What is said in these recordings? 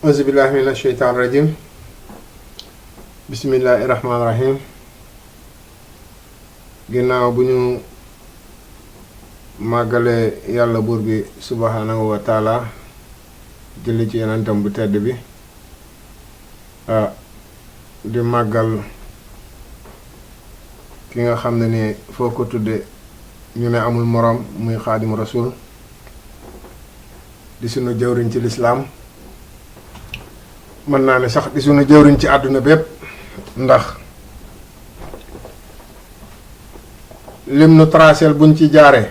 auzubillahi mina sheytaan rajim bismillahi rahmaani rahim ginnaaw bu ñu màggalee yàlla buur bi subhanahu wa taala jëli ci yonentam bu tedd bi di màggal ki nga xam ne ni foo ko tudde ñu ne amul moroom muy xaadimu rasul di sunu jëwriñ ci lislaam mën naa ne sax di sunu jëwriñ ci àdduna bépp ndax lim nu traceel buñ ci jaaree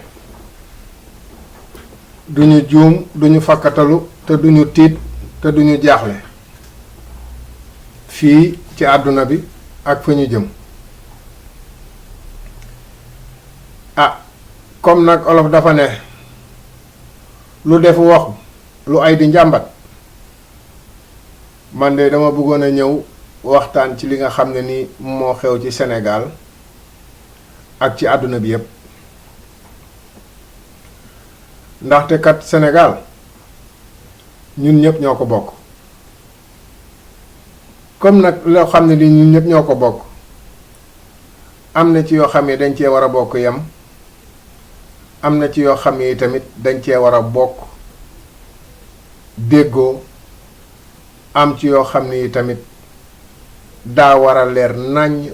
duñu juum duñu fakkatalu te duñu tiit te duñu jaaxle fii ci àdduna bi ak fa ñu jëm comme nag olof dafa ne lu def waxu lu ay di njàmbat man de dama bëggoon a ñëw waxtaan ci li nga xam ne ni moo xew ci Sénégal ak ci àdduna bi yépp ndaxte kat Sénégal ñun ñëpp ñoo ko bokk comme nag loo xam ne ni ñun ñëpp ñoo ko bokk am na ci yoo xam ne dañ cee war a bokk yem am na ci yoo xam ne tamit dañ cee war a bokk déggoo am ci yoo xam ne tamit daa war a leer naññ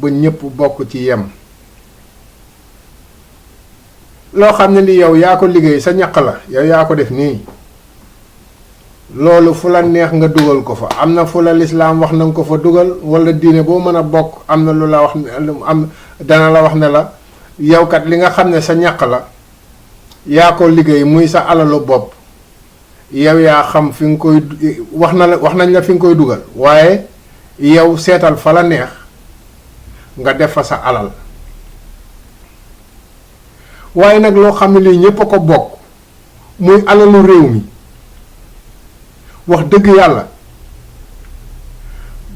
ba ñépp bokk ci yem loo xam ne ni yow yaa ko liggéey sa ñaq la yow yaa ko def nii loolu fu la neex nga dugal ko fa am na fu la lislaam wax na nga ko fa dugal wala diine boo mën a bokk am na lu la wax am dana la wax ne la yow kat li nga xam ne sa ñaq la yaa ko liggéey muy sa alalu bopp yow yaa xam fi nga koy wax nañ la fi nga koy dugal waaye yow seetal fa la neex nga def fa sa alal waaye nag loo xam ne lii ñépp a ko bokk muy alalu réew mi wax dëgg yàlla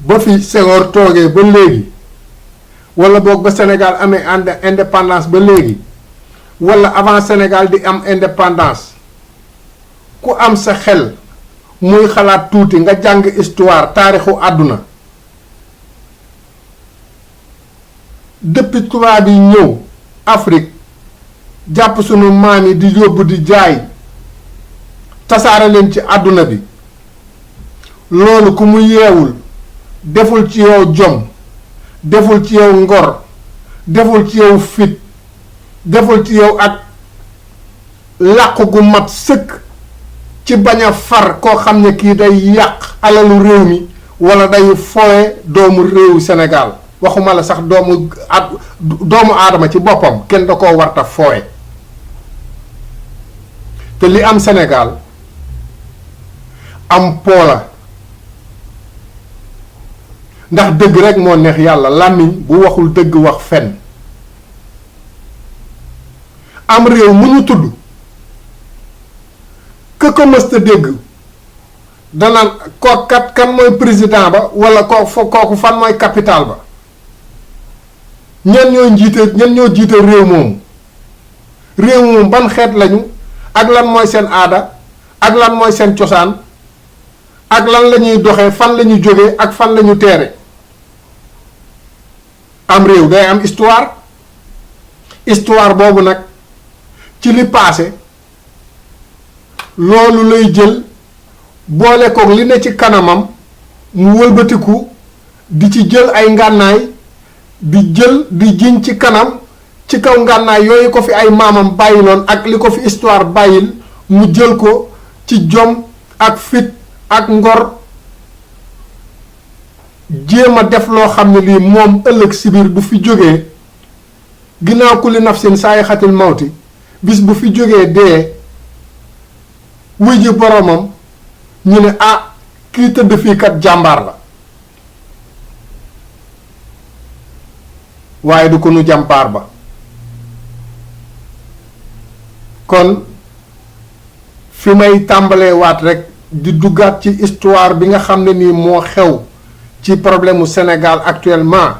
ba fi Senghor toogee ba léegi wala boog ba Sénégal amee indépendance ba léegi wala avant Sénégal di am indépendance ku am sa xel muy xalaat tuuti nga jàng histoire taarixu àdduna depuis tubaab yi ñëw Afrique jàpp sunu maam yi di yóbbu di jaay tasaare leen ci àdduna bi loolu ku mu yeewul deful ci yow jom deful ci yow ngor deful ci yow fit deful ci yow ak làqu gu mat sëkk ci bañ a far koo xam ne kii day yàq alalu réew mi wala day fooye doomu réewu Sénégal waxuma la sax doomu aadama ci boppam kenn da koo warta fooye te li am Sénégal am poola ndax dëgg rek moo neex yàlla làmmiñ bu waxul dëgg wax fen am réew mu ñu tudd ka ko mësta dégg danaan kookat kan mooy président ba wala kooku fan mooy capital ba ñan ñoo jiite réew moomu ban xeet lañu ak lan mooy seen aada ak lan mooy seen cosaan ak lan la ñuy doxee fan la ñu jógee ak fan la ñu teere am réew day am histoire boobu nag ci li paase loolu lay jël boole koog li ne ci kanamam mu wëlbatiku di ci jël ay ngànnaay di jiñ ci kanam ci kaw ngànnaay yooyu ko fi ay maamam bàyyiloon ak li ko fi histoire bàyyil mu jël ko ci jom ak fit ak ngor jéem a def loo xam ne lii moom ëllëg si biir bu fi jógee ginnaaw kulli nafsin saayixatil mawti bis bu fi jógee dee wuy ji boromam ñu ne kii tëdd fii kat jàmbaar la waaye du ko nu jàmbaar ba kon fi may tàmbalee waat rek di duggaat ci histoire bi nga xam ne nii moo xew ci problème mu Sénégal actuellement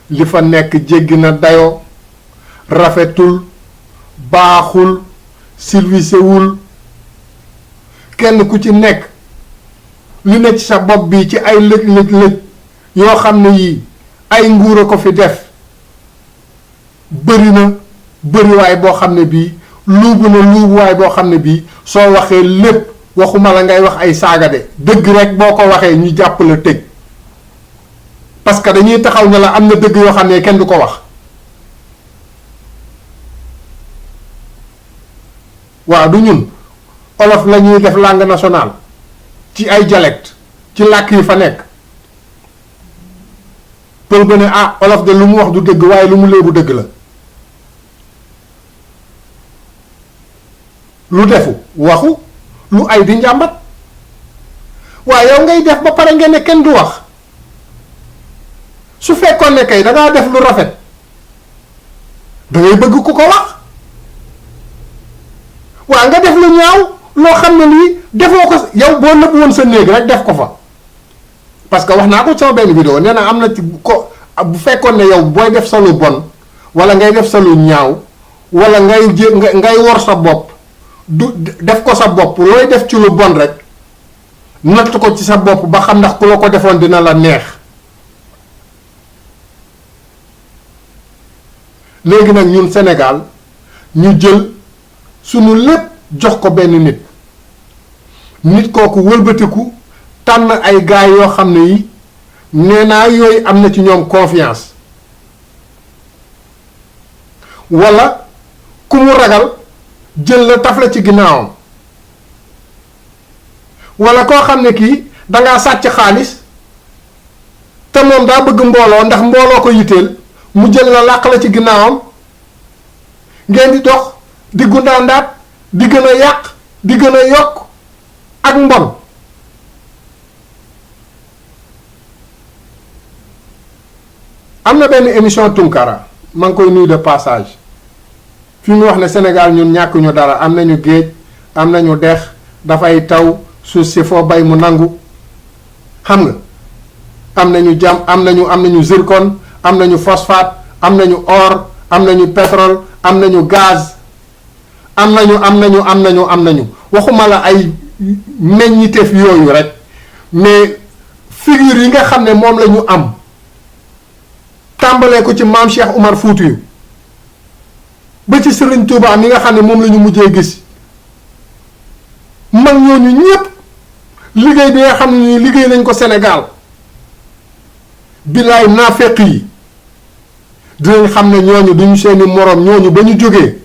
li fa nekk jéggi na dayoo rafetul baaxul silwisewul kenn ku ci nekk li ne ci sa bopp bi ci ay lëj yoo xam ne yii ay nguur a ko fi def bëri na bëriwaay boo xam ne bii luubuwaay boo xam ne bii soo waxee lépp waxuma la ngay wax ay saaga de dëgg rek boo ko waxee ñu jàpp la tëj parce que dañuy taxaw ne la am na dëgg yoo xam ne kenn du ko wax waaw du ñun olof la ñuy def langue nationale ci ay dialecte ci làkk yi fa nekk pël ba ne ah olof de lu mu wax du dëgg waaye lu mu léebu dëgg la lu defu waxu lu ay di njàmbat waaye yow ngay def ba pare ngeen ne kenn du wax su fekkoon ne kay dangaa def lu rafet da ngay bëgg ku ko wax waaw nga def lu ñaaw loo xam ne lii defoo ko yow boo nëbb woon sa néeg rek def ko fa parce que wax naa ko sama benn vidéo nee na am na ci ko bu fekkoon ne yow booy def sa lu bon wala ngay def sa lu ñaaw wala ngay wor sa bopp du def ko sa bopp looy def ci lu bon rek natt ko ci sa bopp ba xam ndax ku la ko defoon dina la neex léegi nag ñun Sénégal ñu jël sunu lépp jox ko benn nit kooku wëlbatiku tànn ay gaay yoo xam ne yi nee naa yooyu am na ci ñoom confiance wala ku mu ragal jël la taf la ci ginnaawam wala koo xam ne kii dangaa sàcc xaalis te moom daa bëgg mbooloo ndax mbooloo ko yitteel mu jël la làq la ci ginnaawam ngeen di dox di gundaandaat di gën a yàq di gën a yokk ak mbon am na benn émission Tunkara maa ngi koy nuyu de passage fi mu wax ne Sénégal ñun ñàkk ñu dara am nañu géej am nañu dex dafay taw suuf si foo bay mu nangu xam nga am nañu am nañu zircon am nañu phosphate am nañu or am nañu pétrole am nañu gaz am nañu waxuma la ay meññiteef yooyu rek mais figure yi nga xam ne moom la ñu am tàmbalee ko ci maam Cheikh Oumar Foutiyou ba ci Serigne Touba mi nga xam ne moom la ñu mujjee gis mag ñooñu ñépp liggéey bi nga xam ne nii liggéey nañ ko Sénégal bilaay naafeq yi dinañ xam ne ñooñu duñu seeni moroom ñooñu ba ñu jógee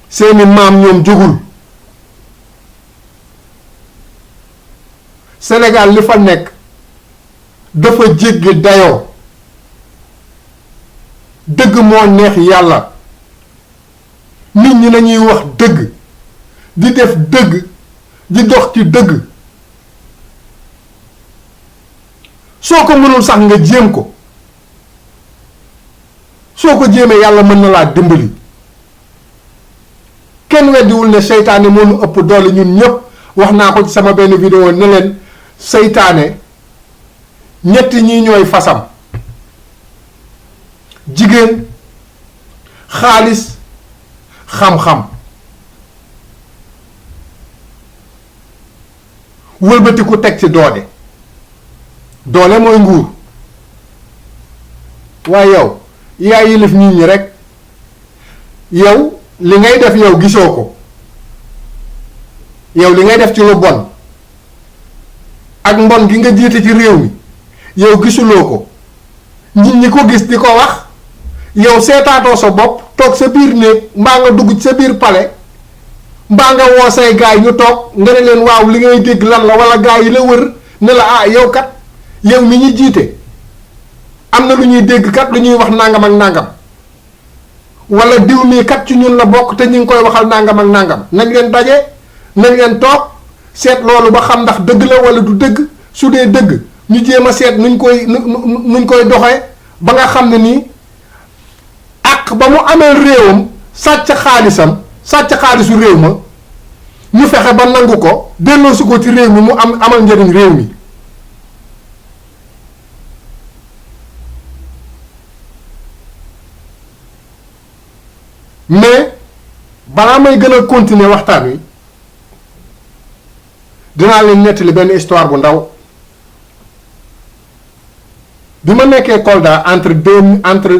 seeni maam ñoom jógul Sénégal li fa nekk dafa jéggi dayoo dëgg moo neex yàlla nit ñi nañuy wax dëgg di def dëgg di dox ci dëgg soo ko mënul sax nga jéem ko soo ko jéemee yàlla mën na laa dimbali kenn weddiwul ne seytaane moo nu ëpp doole ñun ñépp wax naa ko ci sama benn vidéo ne leen seytaane ñetti ñi ñooy fasam jigéen xaalis xam-xam wëlbatiku teg ci doole mooy nguur waaye yow yaa yilif nit ñi rek yow li ngay def yow gisoo ko yow li ngay def ci lu bon ak mbon gi nga jiite ci réew mi yow gisuloo ko nit ñi ko gis di ko wax yow seetaatoo sa bopp toog sa biir néeg mbaa nga dugg ci sa biir palais mbaa nga woo say gaay ñu toog nga ne leen waaw li ngay dégg lan la wala gaay yi la wër ne la ah yow kat yow mi ñuy jiite am na lu ñuy dégg kat lu ñuy wax nangam ak nangam wala diw mii kat ci ñun la bokk te ñu ngi koy waxal nangam ak nangam nañ leen daje nañ leen toog seet loolu ba xam ndax dëgg la wala du dëgg su dee dëgg ñu jéem a seet nuñ koy doxee ba nga xam ne nii ak ba mu amee réewam sàcc xaalisu réew ma ñu fexe ba nangu ko delloosi ko ci réew mi mu amal njëriñ réew mi mais balaa may gën a continuer waxtaan wi dinaa leen nettali benn histoire bu ndaw. bi ma nekkee Kolda entre 2000 entre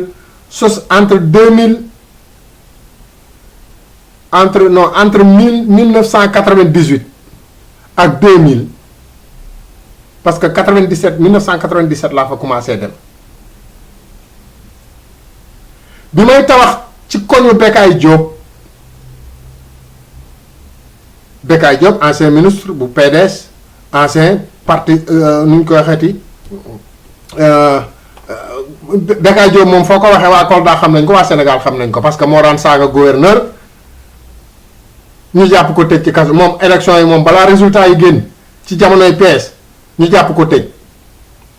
1998 ak 2000 parce que 1997 laa fa commencé dem bi may tabax ci koñu Bécaye Diop ancien ministre bu PDS ancien parti nu ñu koy waxeeti Bécaye Diop moom foo ko waxee waa Kolda xam nañ ko waa Sénégal xam nañ ko parce que moo daan saaga gouverneur ñu jàpp ko tëj ci kaso moom élection yi moom balaa résultat yi génn ci jamonoy PS ñu jàpp ko tëj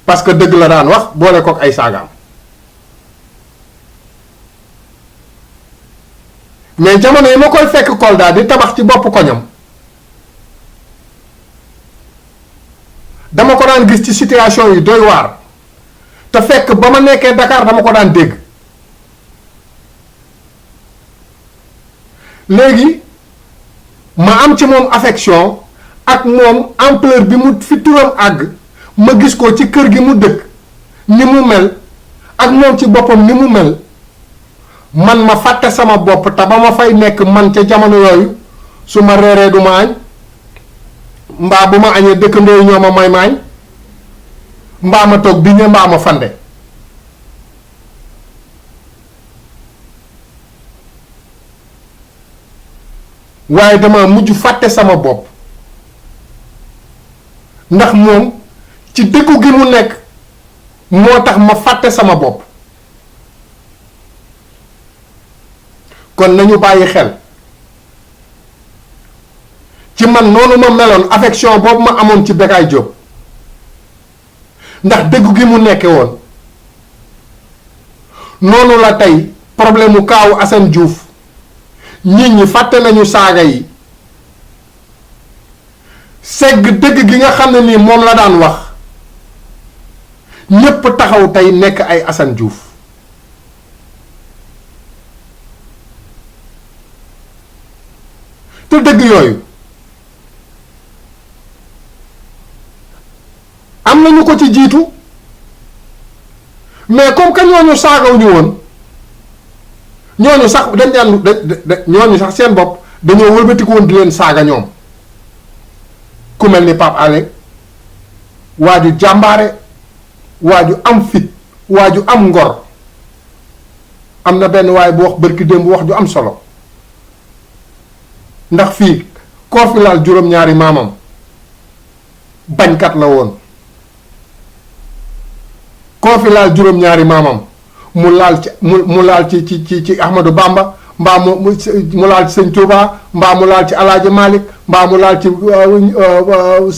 parce que dëgg la daan wax boole kook ay saagaam mais jamono yi ma koy fekk Kolda di tabax ci bopp koñam dama ko daan gis ci situation yi doy waar te fekk ba ma nekkee Dakar dama ko daan dégg léegi ma am ci moom affection ak moom ampleur bi mu fi turam àgg ma gis ko ci kër gi mu dëkk ni mu mel ak moom ci boppam ni mu mel man ma fàtte sama bopp te ba ma fay nekk man ca jamono yooyu su ma reeree du ma añ mbaa bu ma añee dëkkandoo yi ñoo ma may maañ mbaa ma toog bi ñe mbaa ma fande waaye dama mujj fàtte sama bopp ndax moom ci dëkku gi mu nekk moo tax ma fàtte sama bopp kon nañu bàyyi xel ci man noonu ma meloon affection boobu ma amoon ci Bécaye Diop ndax dëggu gi mu nekke woon noonu la tey problème mu kaawu Assane Diouf nit ñi fàtte nañu saaga yi segg dëgg gi nga xam ne nii moom la daan wax ñépp taxaw tey nekk ay Assane Diouf te dëgg yooyu am nañu ko ci jiitu mais comme que ñooñu saagawuñu woon ñooñu sax dañ daan ñooñu sax seen bopp dañoo wëlbatiku woon di leen saaga ñoom ku mel ni Pape Alé waa ju jàmbaare waa ju am fit waa ju am ngor am na benn waaye bu wax bërki démb wax ju am solo ndax fii koo fi laal juróom-ñaari maamam bañkat la woon koo fi laal juróom-ñaari maamam mu laal ci Ahmadou Bamba mbaa mu laal ci sëñ Touba mbaa mu laal ci Alaaji Malick mbaa mu laal ci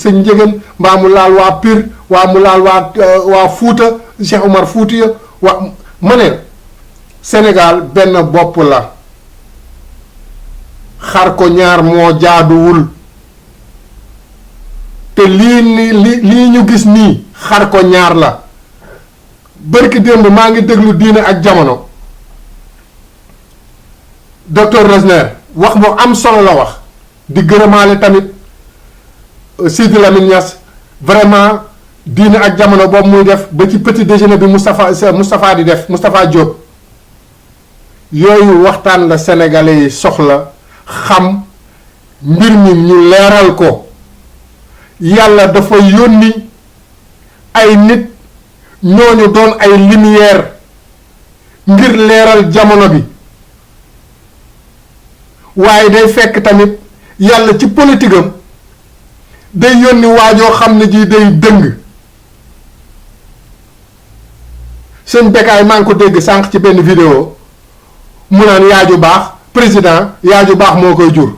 sëñ Njëgën mbaa mu laal waa Pire waa mu laal waa Fuuta Cheikh Omar Fuutiya ma ne Sénégal benn bopp la xar ko ñaar moo jaaduwul te lii ñu gis nii xar ko ñaar la bërki démb maa ngi déglu Diine ak Jamono docteur Rosner wax mu am solo la wax di gërëmaale tamit Sidi Lamine Niass vraiment Diine ak Jamono boobu muy def ba ci petit déjeuner bi Moustapha di def Moustapha Diop yooyu waxtaan la sénégalais yi soxla xam mbir mi ñu leeral ko yàlla dafa yónni ay nit ñooñu doon ay lumière ngir leeral jamono bi waaye day fekk tamit yàlla ci politique am day yónni waajoo xam ne ji day dëng seen Bécaye maa ngi ko dégg sànq ci benn vidéo mu naan yaaju baax président yaaju baax moo koy jur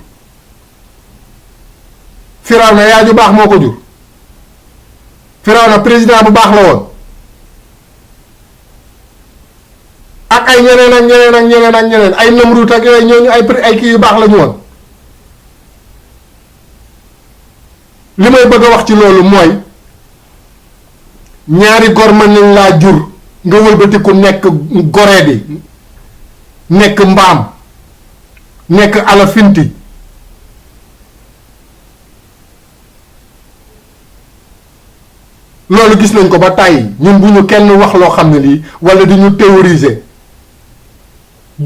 Firawna yaaju baax moo ko jur Firawna président bu baax la woon ak ay ñeneen ak ñeneen ak ñeneen ak ñeneen ay Namrut ak yooyu ñooñu ay kii yu baax la ñu woon li may bëgg a wax ci loolu mooy ñaari gor mën nañ laa jur nga wëlbatiku nekk goree di nekk mbaam nekk alafinti loolu gis nañ ko ba tàyyi ñun bu ñu kenn wax loo xam ne lii wala di ñu théoriser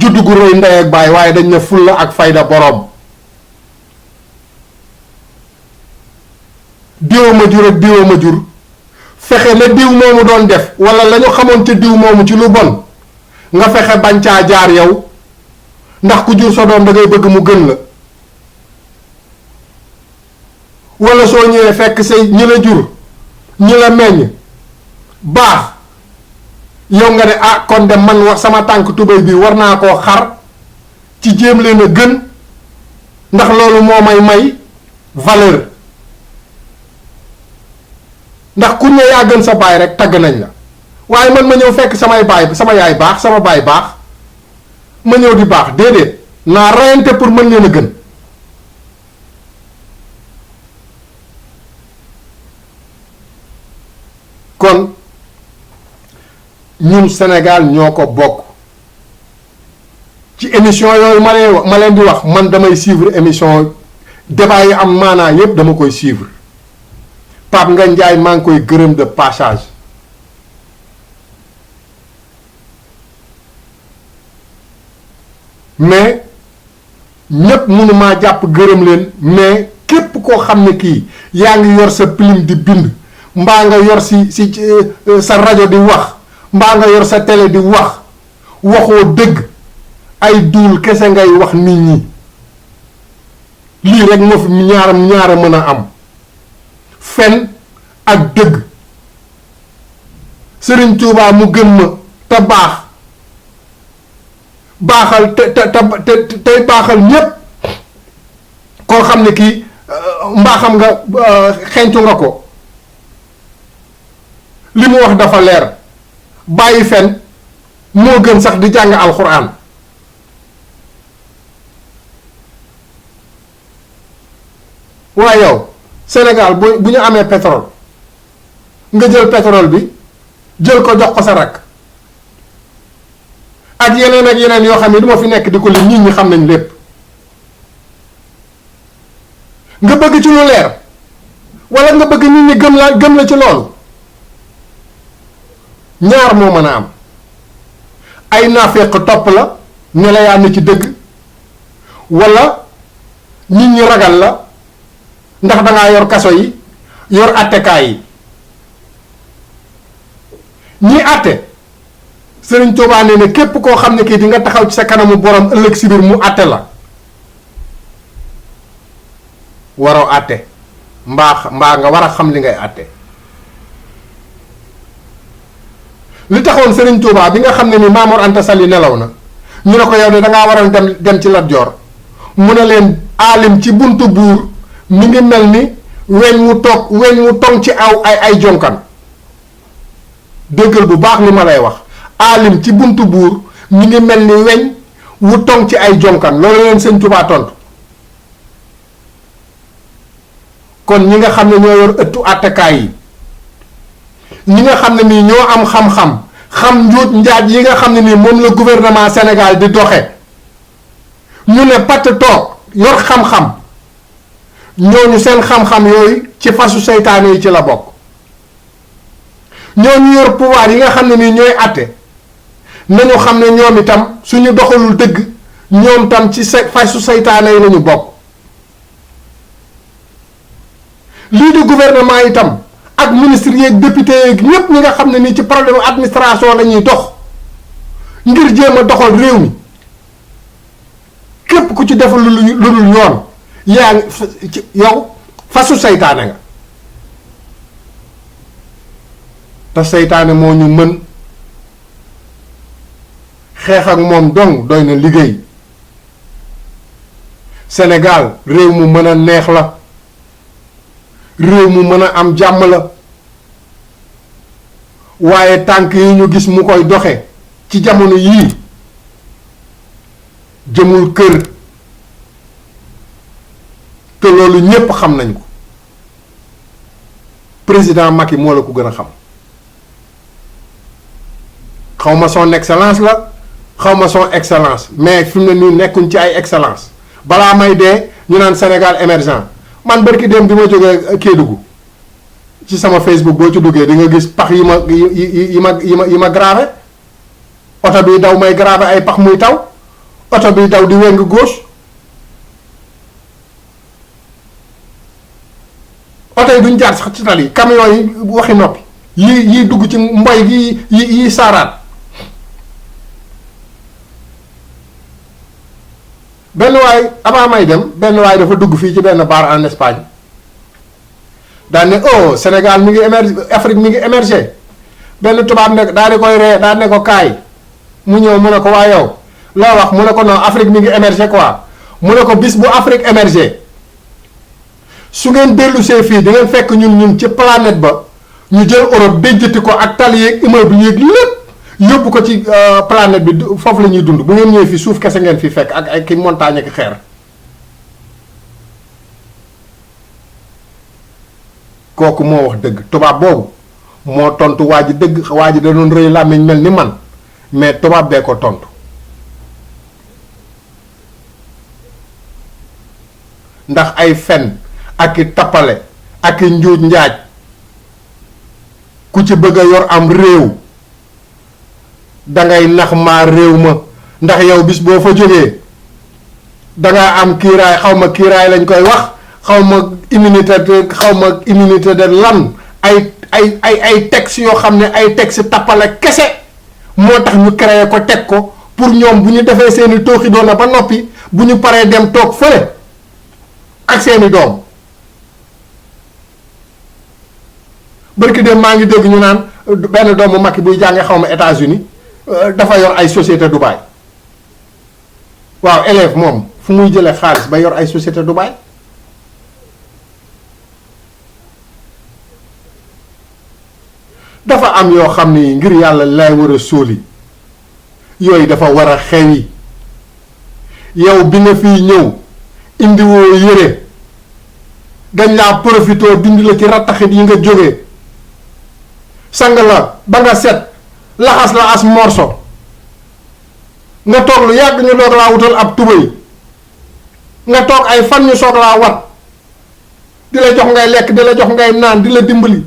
juddu gu rëy ndey ak baay waaye dañ ne fulla ak fayda boroom. diw ma jur ak diw ma jur fexe la diw moomu doon def wala la ñu xamoon te diw moomu ci lu bon nga fexe bañ caa jaar yow ndax ku jur sa doom da ngay bëgg mu gën la wala soo ñëwee fekk say ñi la jur ñi la meññ baax yow nga ne ah kon de man wax sama tànk tubéy bi war naa koo xar ci jéem leen a gën ndax loolu moo may valeur ndax ku ne yaa gën sa baay rek tagg nañ la waaye man ma ñëw fekk sama yaay baax sama baay baax ma ñëw di baax déedéet naa reyante pour mën leen a gën. kon ñun Sénégal ñoo ko bokk ci émission yooyu ma leen di wax man damay suivre émission débat yi am maanaa yépp dama koy suivre Pape Ngagne Ndiaye maa ngi koy gërëm de passage mais ñépp mënumaa jàpp gërëm leen mais képp koo xam ne kii yaa ngi yor sa plume di bind mbaa nga yor si sa rajo di wax mbaa nga yor sa télé di wax waxoo dëgg ay duul kese ngay wax nit ñi lii rek moo fi ñaara mën a am fen ak dëgg Sëriñ Tuubaa mu gën ma te baaxal tey baaxal ñépp koo xam ne kii mbaa xam nga xencu nga ko li mu wax dafa leer bàyyi fen moo gën sax di jàng alxuraan waaye yow Sénégal bu ñu amee pétrole nga jël pétrole bi jël ko jox ko sa rakk ak yeneen yoo xam ne du ma fi nekk di ko li nit ñi xam nañ lépp nga bëgg ci lu leer walla nga bëgg nit ñi gëm la ci loolu ñaar moo mën a am ay naafeq topp la ne la yaa ne ci dëgg walla nit ñi ragal la ndax dangaa yor kaso yi yor attekaay yi ñi atte Sëriñ Tuubaa nee na képp koo xam ne kii di nga taxaw ci sa kanamu borom ëllëg si biir mu atte la waroo atte mbaa nga war a xam li ngay atte li taxoon Sëriñ Tuubaa bi nga xam ne ni Maamoor Anta Sali nelaw na ñu ne ko yow de dangaa waroon dem ci Lat Joor mu ne leen aalim ci buntu buur mi ngi mel ni weñ mu tong ci ay jonkan déggal bu baax li ma lay wax aalim ci buntu buur mi ngi mel ni weñ wu tong ci ay jonkan loolu leen Sëñ Tuubaa tontu kon ñi nga xam ne ñoo yor ëttu àttekaay yi ñi nga xam ne nii ñoo am xam-xam xam njuut njaaj yi nga xam ne nii moom la gouvernement Sénégal di doxe ñu ne patt toog yor xam-xam ñooñu seen xam-xam yooyu ci fasu seytaane yi ci la bokk ñooñu yor pouvoir yi nga xam ne nii ñooy àtte nañu xam ne ñoom itam suñu doxalul dëgg ñoom tam ci fasu seytaane yi lañu bokk lii di gouvernement itam ak ministre yeeg député yeeg ñépp ñi nga xam ne nii ci problème administration la ñuy dox ngir jéem a doxal réew mi képp ku ci defal lu dul yoon yaa ngi yow fasu seytaane nga te seytaane moo ñu mën xeex ak moom dong doy na liggéey Sénégal réew mu mën a neex la réew mu mën a am jàmm la waaye tànk yi ñu gis mu koy doxe ci jamono yii jëmul kër te loolu ñépp xam nañ ko président Macky moo la ko gën a xam xawma son excellence la xawma son excellence mais fi mu ne nii nekkuñ ci ay excellence balaa may dee ñu naan Sénégal émergent man barki dem bi ma jógee Kédougou ci sama Facebook boo ci duggee di nga gis pax yi ma gravé oto bi daw may gravé ay pax muy taw oto bi daw di weng gauche oto yi duñ jaar sax ci tali camion yi waxi noppi yi dugg ci mboy gi yi saaraat benn waay avant may dem benn waay dafa dugg fii ci benn bar en Espagne daan ne oh Sénégal mi ngi émerger Afrique mi ngi émerger benn tubaab ne daal di koy ree daal ne ko kaay mu ñëw mu ne ko waa yow loo wax mu ne ko non Afrique mi ngi émerger quoi mu ne ko bis bu Afrique émerger su ngeen dellusee fii di ngeen fekk ñun ci planète ba ñu jël Europe déjjati ko ak tali yeeg immeuble yeeg lépp yóbbu ko ci planète bi foofu la ñuy dund bu ngeen ñëwee fii suuf kese ngeen fi fekk ak ay ki montagne ak xeer. kooku moo wax dëgg tubaab boobu moo tontu waa ji dëgg waa ji da doon rëy làmmiñ mel ni man mais tubaab bee ko tontu ndax ay fen ak i tappale ak i njuuj njaaj ku ci bëgg a yor am réew dangay nax maa réew ma ndax yow bis boo fa jógee dangaa am kiiraay xaw ma kiiraay lañ koy wax xaw ma immunité de lan ay texte yoo xam ne ay texte tappale kese moo tax ñu créé ko teg ko pour ñoom bu ñu defee seeni tooxi doona ba noppi bu ñu paree dem toog fële ak seeni doom bërki dem maa ngi dégg ñu naan benn doomu Macky buy jànge xaw ma États-Unis dafa yor ay société Dubaï waaw élève moom fu muy jëlee xaalis ba yor ay société Dubaï dafa am yoo xam ni ngir yàlla lay war a sóoli yooyu dafa war a xewi yow bi nga fiy ñëw indiwoo yére dañ laa profitoo dindi la ci rattaxit yi nga jógee sang la ba nga set laxas la as morso nga toog lu yàgg ñu doog laa wutal ab tubéy nga toog ay fan ñu soog laa wat di la jox ngay lekk di la jox ngay naan di la dimbali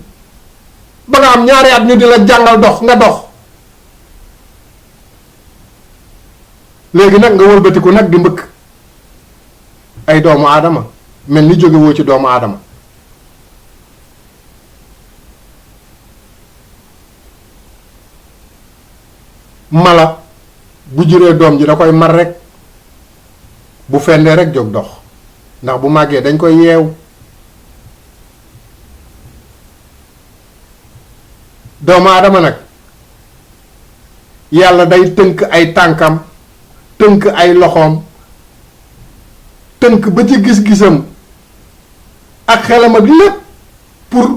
ba nga am ñaari at ñu di la jàngal dox nga dox léegi nag nga wëlbatiku nag di mbëkk ay doomu aadama mel ni jóge woo ci doomu aadama mala bu juree doom ji da koy mar rek bu fendee rek jóg dox ndax bu màggee dañ koy yeew doomu aadama nag yàlla day tënk ay tànkam tënk ay loxoom tënk ba ci gis-gisam ak xelam ak lépp pour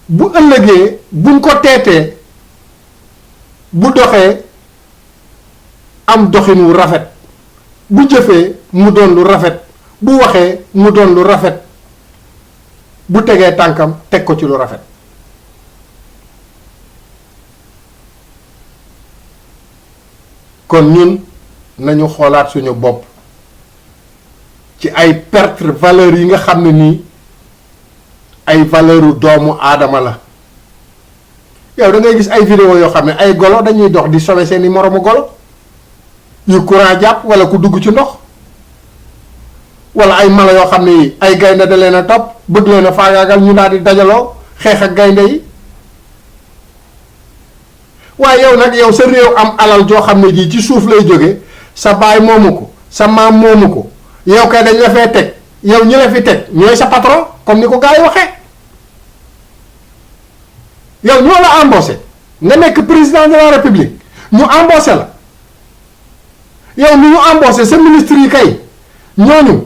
bu ëllëgee buñ ko teetee bu doxee am doxin wu rafet bu jëfee mu doon lu rafet bu waxee mu doon lu rafet bu tegee tànkam teg ko ci lu rafet kon ñun nañu xoolaat suñu bopp ci ay perte valeur yi nga xam ne nii ay valeuru doomu aadama la yow da ngay gis ay vidéo yoo xam ne ay golo dañuy dox di sauver seeni moroomu golo yu courant jàpp wala ku dugg ci ndox wala ay mala yoo xam ne ay gaynde da leen a topp bëgg leen a faagaagal ñu daal di dajaloo xeex ak gaynde yi waaye yow nag yow sa réew am alal joo xam ne jii ci suuf lay jóge sa baay moomu ko sa maam moomu ko yow kay dañ la fee teg yow ñi la fi teg ñooy sa patron comme ni ko gars yi waxee yow ñoo la embauché nga nekk président de la république ñu embauché la yow mi ñu embauché sa ministre yi kay ñooñu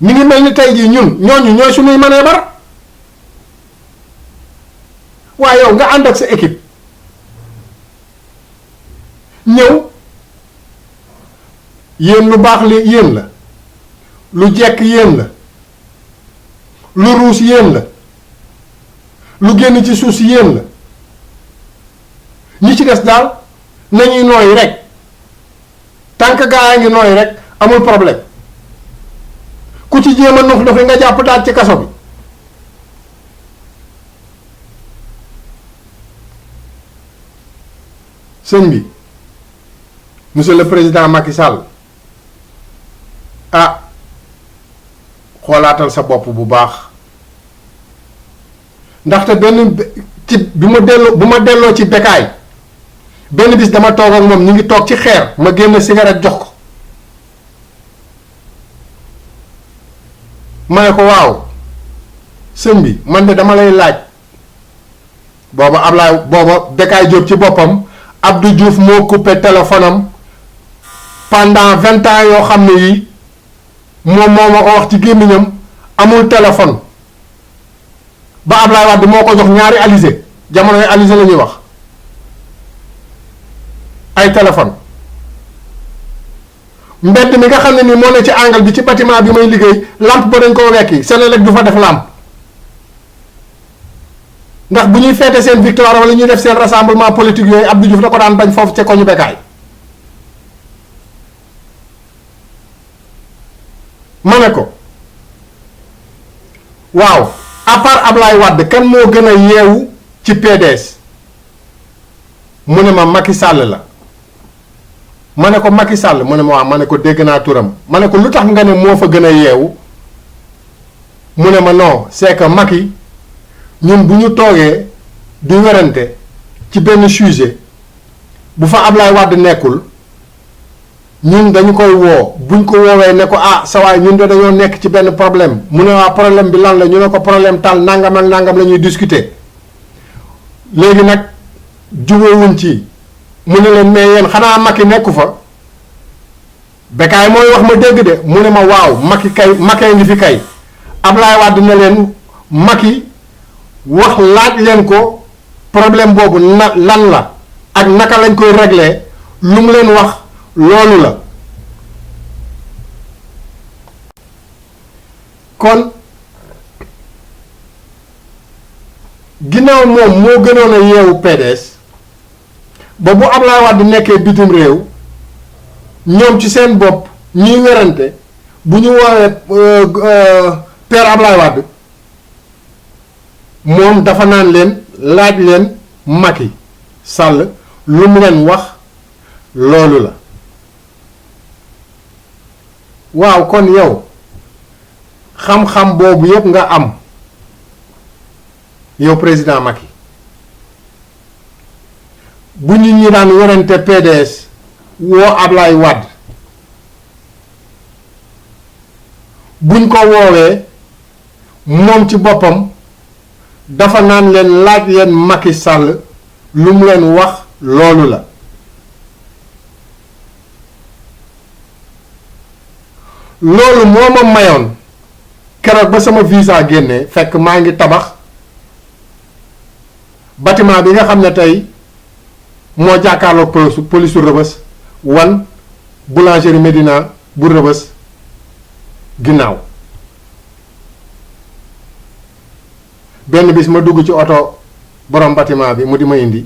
mi ngi mel ni tey jii ñun ñooñu ñooy suñuy mënee bar waaye yow nga ànd ak sa équipe ñëw yéen lu baax li yéen la lu jekk yéen la lu ruus yéen la lu génn ci suuf si yéen la ñi ci des daal nañuy nooy rek tant que gaa yaa ngi nooy rek amul problème ku ci jéem a nux ndoxi nga jàpp daal ci kaso bi sëñ bi monsieur le président Macky Sall ah xoolaatal sa bopp bu baax ndaxte benn ci bu ma delloo ci Bécaye benn bis dama toog ak moom ñu ngi toog ci xeer ma génn cigarette jox ko ma ne ko waaw sëñ bi man de dama lay laaj booba Bécaye Diop ci boppam Abdou Diouf moo coupé téléphone am pendant 20 ans yoo xam ne yi moom moo ma ko wax ci gémmiñam amul téléphone ba Ablaye Wade moo ko jox ñaari alizé jamonoy alizé la ñuy wax ay téléphone mbedd mi nga xam ne ni moo ne ci angle bi ci bâtiment bi may liggéey lampe ba dañ koo wekki Senelec du fa def lampe ndax bu ñuy feete seen victoire wala ñuy def seen rassemblement politique yooyu Abdou Diouf da ko daan bañ foofu ca koñu Bécaye ma ne ko waaw à part Ablaye Wade kan moo gën a yeewu ci PDS mu ne ma Macky Sall la ma ne ko Macky Sall mu ne ma waaw ma ne ko dégg naa turam ma ne ko lu tax nga ne moo fa gën a yeewu mu ne ma non c'est que Macky ñun bu ñu toogee di werante ci benn sujet bu fa Ablaye Wade nekkul ñun dañu koy woo buñ ko woowee ne ko ah sa waay ñun de dañoo nekk ci benn problème mu ne waa problème bi lan la ñu ne ko problème tal nangam ak nangam la ñuy discuter léegi nag jubóowuñ ci mu ne leen mais yéen xanaa Macky nekku fa Bécaye mooy wax ma dégg de mu ne ma waaw Macky ngi fi kay Ablaye Wade ne leen Macky wax laaj leen ko problème boobu lan la ak naka lañ koy régler lu mu leen wax loolu la kon ginnaaw moom moo gënoon a yeewu PDS ba bu Ablaye Wade nekkee bitim réew ñoom ci seen bopp ñuy werante bu ñu woowee père Ablaye Wade moom dafa naan leen laaj leen Macky Sall lu mu leen wax loolu la waaw kon yow xam-xam boobu yëpp nga am yow président Macky bu nit ñi daan werante PDS woo Ablaye Wade buñ ko woowee moom ci boppam dafa naan leen laaj leen Macky Sall lu mu leen wax loolu la loolu moo ma mayoon keroog ba sama visa génnee fekk maa ngi tabax bâtiment bi nga xam ne tey moo jàkkaarloog police su Rebeuss wan boulangerie Médina bu Rebeuss ginnaaw benn bis ma dugg ci oto borom bâtiment bi mu di ma indi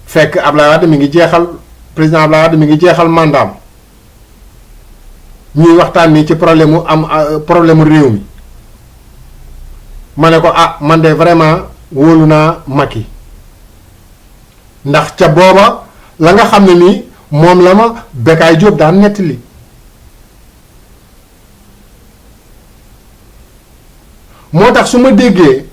fekk Ablaye Wade mi ngi jeexal président Ablaye Wade mi ngi jeexal mandaam ñuy waxtaan ni ci problème mu réew mi ma ne ko ah man de vraiment wóolu naa Macky ndax ca booba la nga xam ne nii moom la ma Bécaye Diop daan nettali moo tax su ma déggee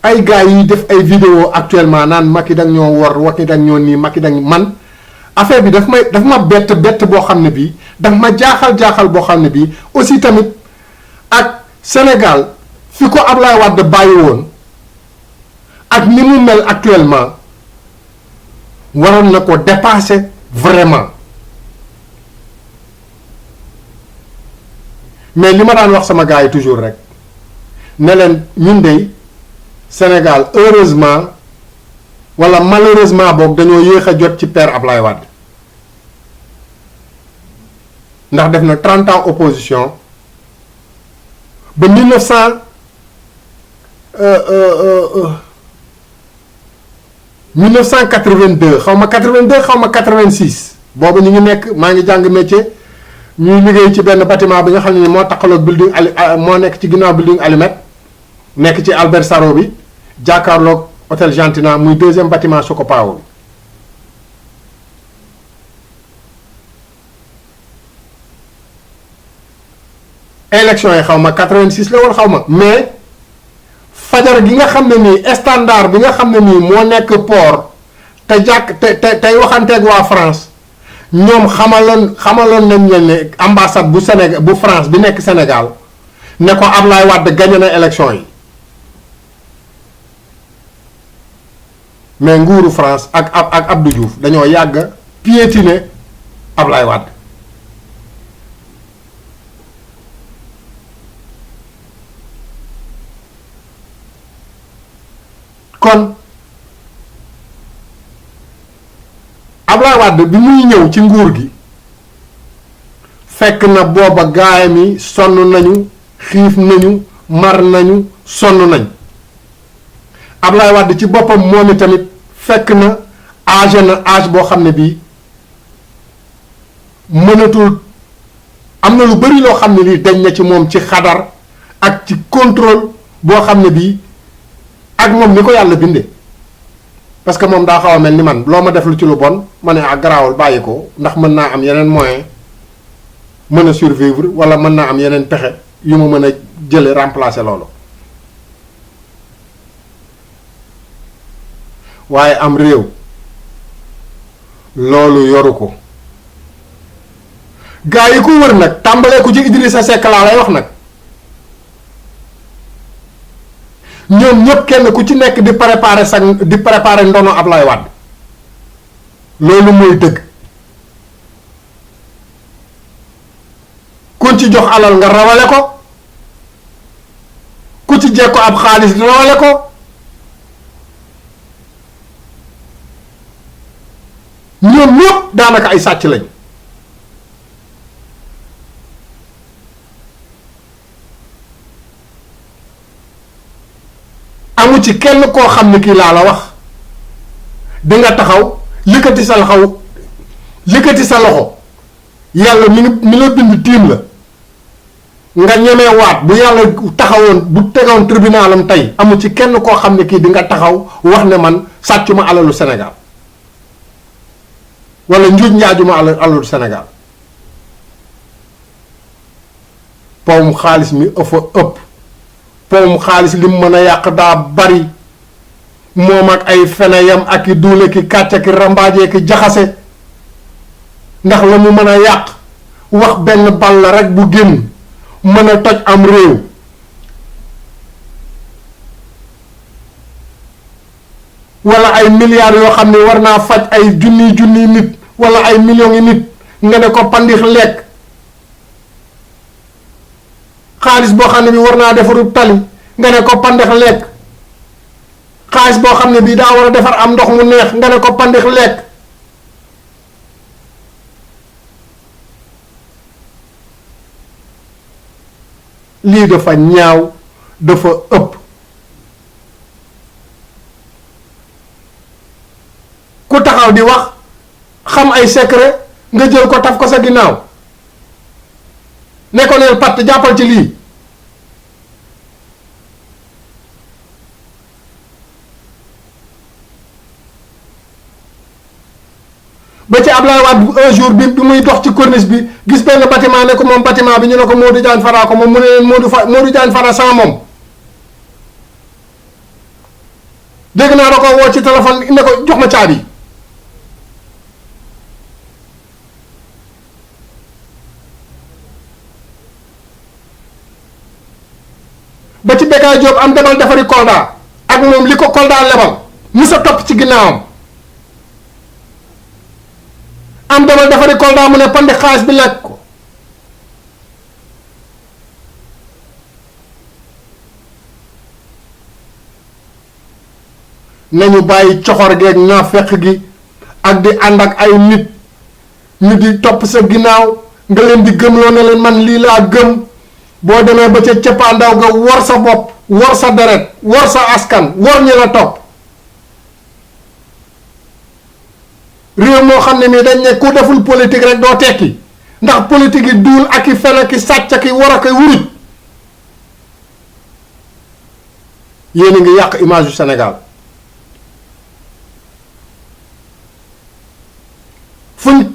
ay gars yi def ay vidéo actuellement naan Macky dang ñoo wor Macky dang ñoo nii Macky dang man affaire bi daf ma bett boo xam ne bii daf ma jaaxal boo xam ne bii aussi tamit ak Sénégal fi ko Ablaye Wade bàyyi woon ak ni mu mel actuellement waroon na ko dépasser vraiment mais li ma daan wax sama gars yi toujours rek ne leen ñun de Sénégal heureusement wala malheureusement boog dañoo yéex a jot ci père Ablaye Wade ndax def na 30 ans opposition ba 1982 xaw ma 82 xaw ma 86 boobu ñu ngi nekk maa ngi jàng métier ñuy liggéey ci benn bâtiment bi nga xam ne moo taxaloog building moo nekk ci ginnaaw building Alimet nekk ci Albert Sarraut bi jàkkaarloog hôtel Gentina muy deuxième bâtiment Socopao bi. élection yi xaw ma 86 la woon xaw ma mais fajar gi nga xam ne nii standard bi nga xam ne nii moo nekk port te tey waxanteeg waa France ñoom xamaloon nañ leen ne ambassade bu Sénégal bu France bi nekk Sénégal ne ko Ablaye Wade gagné na élection yi mais nguuru France ak Abdou Diouf dañoo yàgg piétiner Ablaye Wade. kon Ablaye Wade bi muy ñëw ci nguur gi fekk na booba gaayam yi sonn nañu xiif nañu mar nañu sonn nañ Ablaye Wade ci boppam moom tamit fekk na âge boo xam ne bii mënatul am na lu bari loo xam ne lii dañ na ci moom ci xadar ak ci contrôle boo xam ne bii ak moom ni ko yàlla bindee parce que moom daa xaw a mel ni man loo ma def lu ci lu bon ma ne ak garaawul bàyyi ko ndax mën naa am yeneen moyen mën a survivre wala mën naa am yeneen pexe yu ma mën a jële remplacer loolu waaye am réew loolu yoru ko gaa yi ko wër nag tàmbalee ko ci Idrissa Seck laa lay wax nag ñoom ñëpp kenn ku ci nekk di préparer ndono Ablaye Wade loolu mooy dëgg kuñ ci jox alal nga rawale ko ku ci jekko ab xaalis rawale ko ñoom ñëpp daanaka ay sàcc lañ amu ci kenn koo xam ne kii laa la wax di nga taxaw yëkkati sa loxo yàlla mi la bind tiim la nga ñemee waat bu yàlla taxawoon bu tegoon tribunalam tey amu ci kenn koo xam ne kii di nga taxaw wax ne man sàccuma alalu Sénégal wala njuuj njaajuma alalu Sénégal powum xaalis mi ëpp powum xaalis lim mën a yàq daa bari moom ak ay feneyam ak i duule ki kàcce ki rambaajee ki jaxase ndax la mu mën a yàq wax benn bal la rek bu génn mën a toj am réew wala ay milliards yoo xam ne war naa faj ay junniy nit wala ay millions yi nit nga ne ko pandix lekk xaalis boo xam ne bi war naa defaru tali nga ne ko pandex lekk xaalis boo xam ne bii daa war a defar am ndox mu neex nga ne ko pandex lekk lii dafa ñaaw dafa ëpp ku taxaw di wax xam ay secret nga jël ko taf ko sa ginnaaw ne ko neel patt jàppal ci lii ba ci Ablaye Wade un jour bi muy dox ci corniche bi gis benn bâtiment ne ko moom bâtiment bi ñu ne ko Modou Diagne Fada ko moom mu ne leen Modou Diagne Fada sans moom dégg naa da ko woo ci téléphone ne ko jox ma caabi ba ci Bécaye Diop am demal defari Kolda ak moom li ko Kolda lebal mu sa topp ci ginnaawam am demal defari Kolda mu ne pandi xaalis bi lekk ko nañu bàyyi coxor geeg naafeq gi ak di ànd ak ay nit ñu di topp sa ginnaaw nga leen di gëmloo ne leen man lii laa gëm boo demee ba ca cëppaandaw ga war sa bopp war sa deret war sa askan war ñi la topp réew moo xam ne nii dañ ne ku deful politique rek doo tekki ndax politique yi duul ak i fen ak i sàcc ak i war ak i wuruj yéen a ngi yàq image du Sénégal.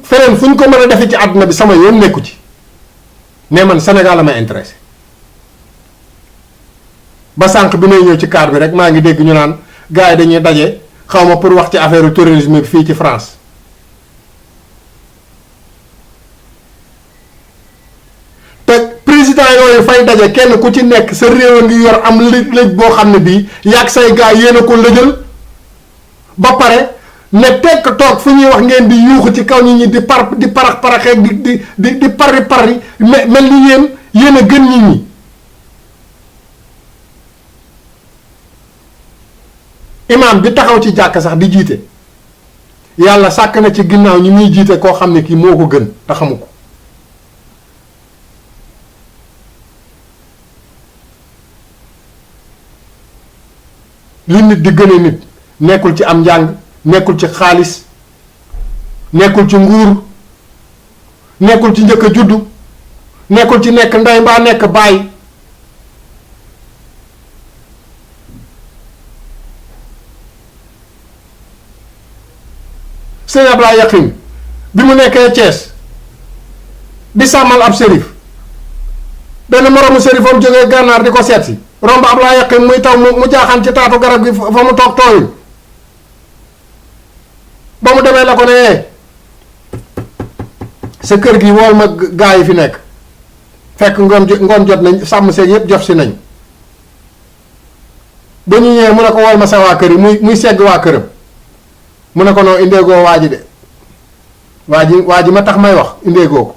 feneen fuñ ko mën a defee ci àdduna bi sama yoon nekku ci, mais man Sénégal la may intéressé. ba sànq bi may ñëw ci car bi rek maa ngi dégg ñu naan gars yi dañuy daje xaw ma pour wax ci affaire terrorisme bi fii ci France. te président yooyu fay daje kenn ku ci nekk sa réew a ngi yor am lëj boo xam ne bii yàgg say gars yéen a ko lëjal ba pare ne tekk toog fu ñuy wax ngeen di yuuxu ci kaw nit ñi di parax paraxeeg di pari mel ni yéen a gën nit ñi. imaam bi taxaw ci jàkk sax di jiite yàlla sàkk na ci ginnaaw ñi muy jiite koo xam ne kii moo ko gën te xamu ko. li nit di gëne nit nekkul ci am njàng, nekkul ci xaalis, nekkul ci nguur, nekkul ci njëkk a juddu, nekkul ci nekk ndey mbaa nekk baay. Sëñ Ablaye Yakhine bi mu nekkee Thiès di sàmmal ab sérif benn moromu sérifam jógee gànnaar di ko seet si romb Ablaye Yakhine muy taw mu jaaxaan ci taatu garab gi fa mu toog tooyul ba mu demee la ko ne sa kër gi wool ma gaa yi fi nekk fekk ngoon jot nañ sàmm seeg yépp jof si nañ ba ñu ñëwee mu ne ko wool ma sa waa kër yi muy segg waa këram mu ne ko noo indeegoo waa ji de waa ji ma tax may wax indeegoo ko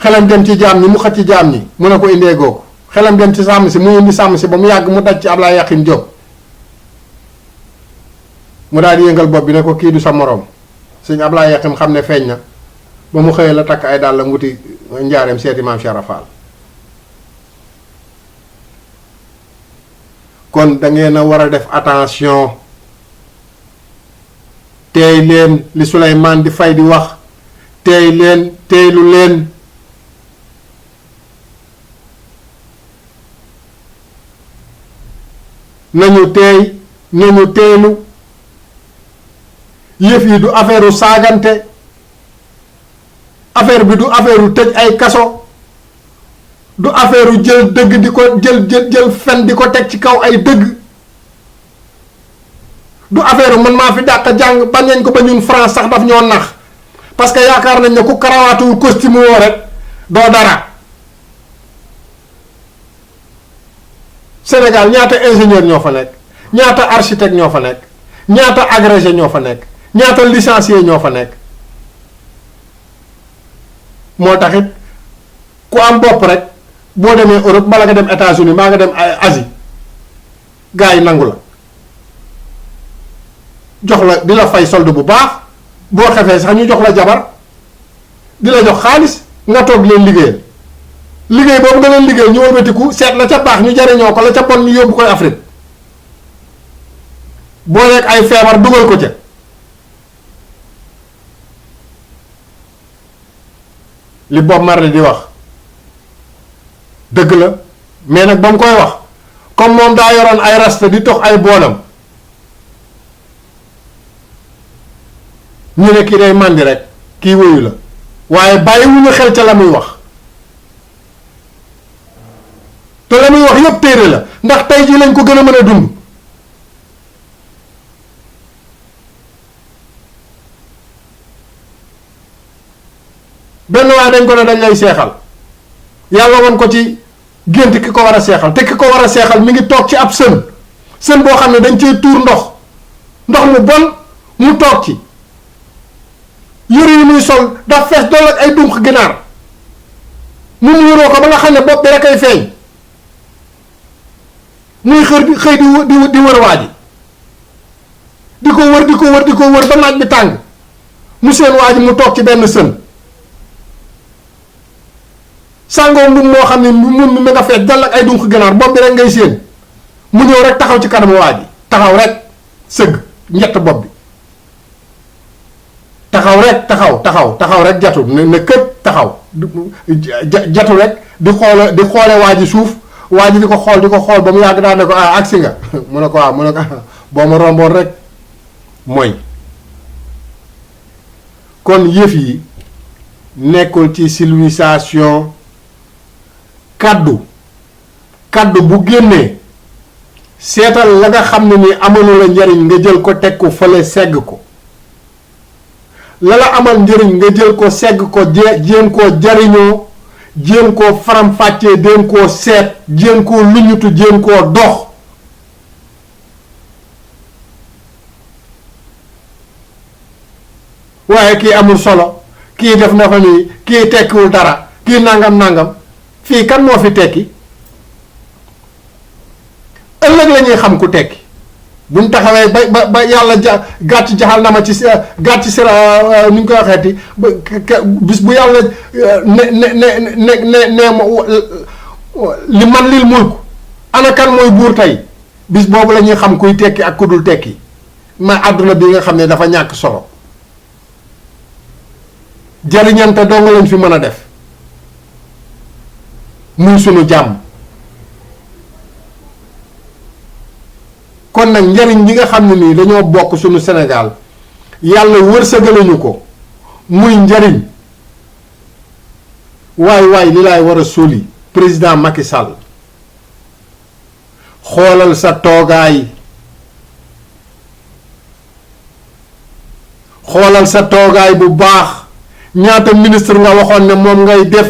xelam dem ci jaam ñi mu xëcc ci jaam ñi mu ne ko indeegoo ko xelam dem ci sàmm si mu indi sàmm si ba mu yàgg mu daj ci Ablaye Yakhine Diop mu daal di yëngal bopp bi ne ko kii du sa moroom. sëñ Ablaye Yakhine xam ne feeñ na ba mu xëyee la takk ay dàll la nguti njaareem seeti maam Cheikh Rafal. kon da ngeen a war a def attention teey leen li Souleymane di Fay di wax teey leen teeylu leen. nañu teey nañu teeylu yëf yi du affaire saagante affaire bi du affaire tëj ay kaso du affaire jël dëgg di ko jël fen di ko teg ci kaw ay dëgg du affaire man maa fi dàq jàng bañ nañ ko ba ñun France sax daf ñoo nax parce que yaakaar nañ ne ku karawaatuwul costume woo rek doo dara. Sénégal ñaata ingénieur ñoo fa nekk ñaata architecte ñoo fa nekk ñaata agrégé ñoo fa nekk ñaata licencié ñoo fa nekk moo taxit ku am bopp rek boo demee Europe bala nga dem États-Unis maa nga dem Asie gars yi nangu la jox la di la fay solde bu baax boo xefee sax ñu jox la jabar di la jox xaalis nga toog leen liggéeyal liggéey boobu nga leen liggéey ñu wëlbatiku seet la ca baax ñu jariñoo ko la ca bon ñu yóbbu koy Afrique boo nekk ay feebar dugal ko ca li Bob Marley di wax dëgg la mais nag ba mu koy wax comme moom daa yoroon ay rasta di tox ay boonam ñu ne kii day màndi rek kii wóyu la waaye bàyyiwuñu xel ca la muy wax te la muy wax yépp téere la ndax tey jii lañ ko gën a mën a dund benn waaye dañ ko ne dañ lay seexal yàlla woon ko ci gént ki ko war a seexal te ki ko war a seexal mi ngi toog ci ab sën boo xam ne dañ cee tuur ndox mu bon mu toog ci yëre yi muy sol daf fees dool ak ay dunq ginaar mu muuroo ko ba nga xam ne bopp bi rek ay feeñ muy xëy di wër waa ji di ko wër ba naaj bi tàng mu seen waa ji mu toog ci benn sën sàngoo mbubb moo xam ne mbubb mi nga fees dal ak ay dunq ginaar bopp bi rek ngay séen mu ñëw rek taxaw ci kanamu waa ji taxaw rek sëgg ñett bopp bi taxaw rek jatu ne këpp taxaw jatu rek di xoole waa ji suuf waa ji di ko xool ba mu yàgg daal ne ko ah agsi nga mu ne ko waaw mu ne ko boo ma romboon rek mooy. kon yëf yi nekkul ci civilisation. kaddu bu génnee seetal la nga xam ne ni amalu la njariñ nga jël ko teg ko fële segg ko la la amal njariñ nga jël ko segg ko jéem koo jariñoo jéem koo faram-fàccee jéem koo seet jéem koo luñutu jéem koo dox waaye kii amul solo kii def na fa nii kii tekkiwul dara kii nangam fii kan moo fi tekki ëllëg la ñuy xam ku tekki buñ taxawee ba yàlla gàcc jaxal na ma ci gàcc sira ni ñu koy waxeeti bis bu yàlla ne li man lil mulk ana kan mooy buur tey bis boobu la ñuy xam kuy tekki ak ku dul tekki ma àdduna bi nga xam ne dafa ñàkk solo jariñante dong lañ fi mën a def muy sunu jàmm kon nag njariñ ñi nga xam ne nii dañoo bokk sunu Sénégal yàlla wërsëgalañu ko muy njariñ waay li laay war a soli président Macky Sall xoolal sa toogaay bu baax ñaata ministre nga waxoon ne moom ngay def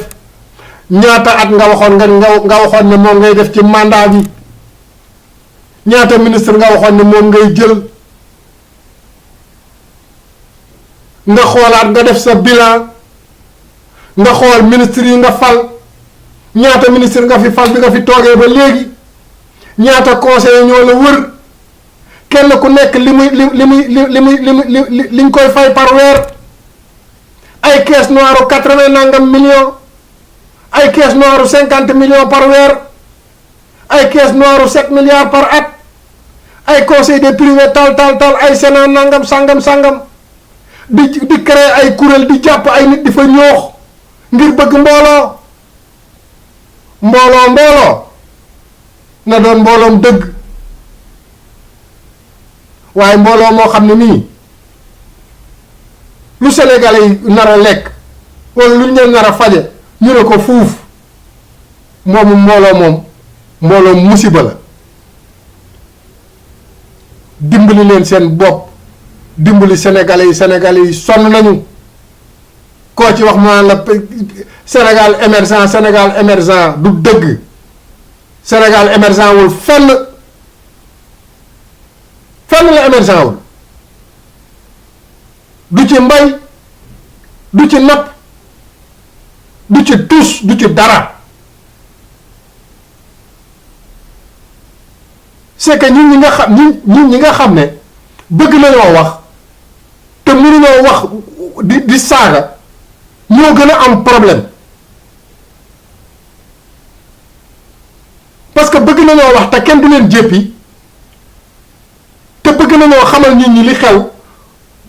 ñaata at nga waxoon nga waxoon ne moom ngay def ci mandat bi ñaata ministre nga waxoon ne moom ngay jël nga xoolaat nga def sa bilan nga xool ministre yi nga fal ñaata ministre nga fi fal bi nga fi toogee ba léegi ñaata conseiller ñoo la wër kenn ku nekk liñ koy fay par weer ay caisse noire 80 nangam millions ay caisse noire 50 millions par weer ay caisse noire 7 milliards par at ay conseil des privés tal ay sénat nangam sangam di créer ay kuréel di jàpp ay nit di fa ñoox ngir bëgg mbooloo na doon mbooloom dëgg waaye mbooloo moo xam ne nii lu Sénégalais yi nar a lekk wala lu ñu leen nar a faje ñu ne ko fuuf mbooloo musiba la dimbali leen seen bopp dimbali Sénégalais yi sonn nañu koo ci wax mu naan la Sénégal émergent du dëgg Sénégal émergent wul fenn la émergent wul du ci mbay du ci napp du ci tus du ci dara c'est que ñi nga xam ne bëgg nañoo wax te mënuñoo wax di saaga ñoo gën a am problème parce que bëgg nañoo wax te kenn du leen jéppi te bëgg nañoo xamal nit ñi li xew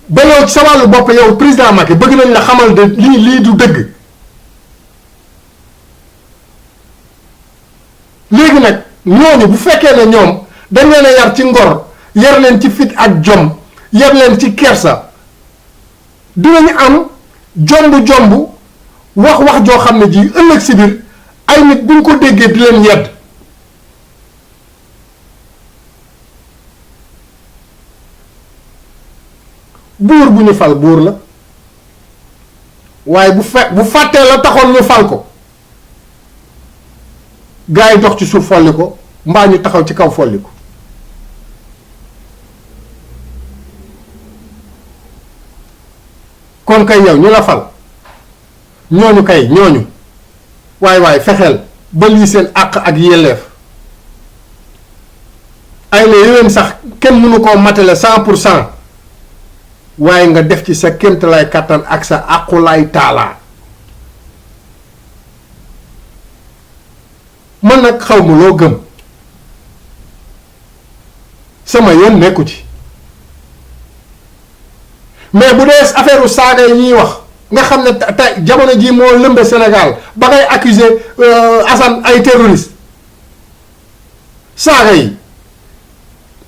ba yow ci sa wàllu bopp yow président Macky bëgg nañ la xamal de lii du dëgg léegi nag ñooñu bu fekkee ne ñoom dañ leen a yar ci ngor yar leen ci fit ak jom yar leen ci kersa dinañu am jomb wax joo xam ne ji ëllëg si biir ay nit buñ ko déggee di leen yedd buur bu ñu fal buur la waaye bu fàttee la taxoon ñu fal ko gaa yi dox ci suuf folli ko mbaa ñu taxaw ci kaw folli ko kon kay yow ñu la fal ñooñu waaye fexeel ba lii seen àq ak yelleef ay la yéwén sax kenn mënu koo matale 100% waaye nga def ci sa kéemtalaay kàttan ak sa àqulaay taalaa man nag xaw ma loo gëm sama yoon nekku ci mais bu dee affaire u saaga yi ñuy wax nga xam ne tey jamono jii moo lëmbe Sénégal ba ngay accuser Assane ay terroriste saaga yi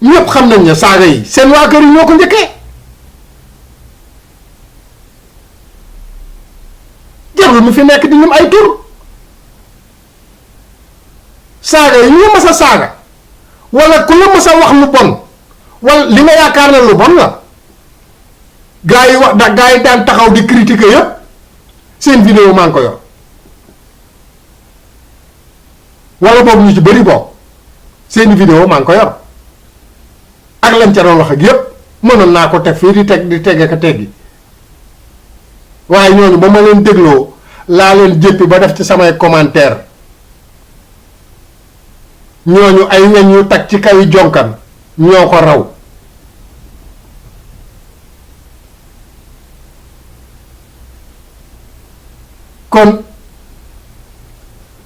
ñëpp xam nañ ne saaga yi seen waa kër yi ñoo ko njëkkee jarul mu fi nekk di ñum ay tur saaga yi ñu mës a saaga wala ku la mës a wax lu bon wala li nga yaakaar ne lu bon la gaa yi wax da gaa yi daan taxaw di critiquer yëpp seen vidéo maa ngi ko yor wala boobu ñu ci bëri boobu seeni vidéo maa ngi ko yor ak lañ ca doon wax ak yëpp mënoon naa ko teg fii di tegge ka teggi waaye ñooñu ba ma leen dégloo laa leen jéppi ba def ci samay commentaire ñooñu ay ñañ ñu tag ci kaw jonkan ñoo ko raw kon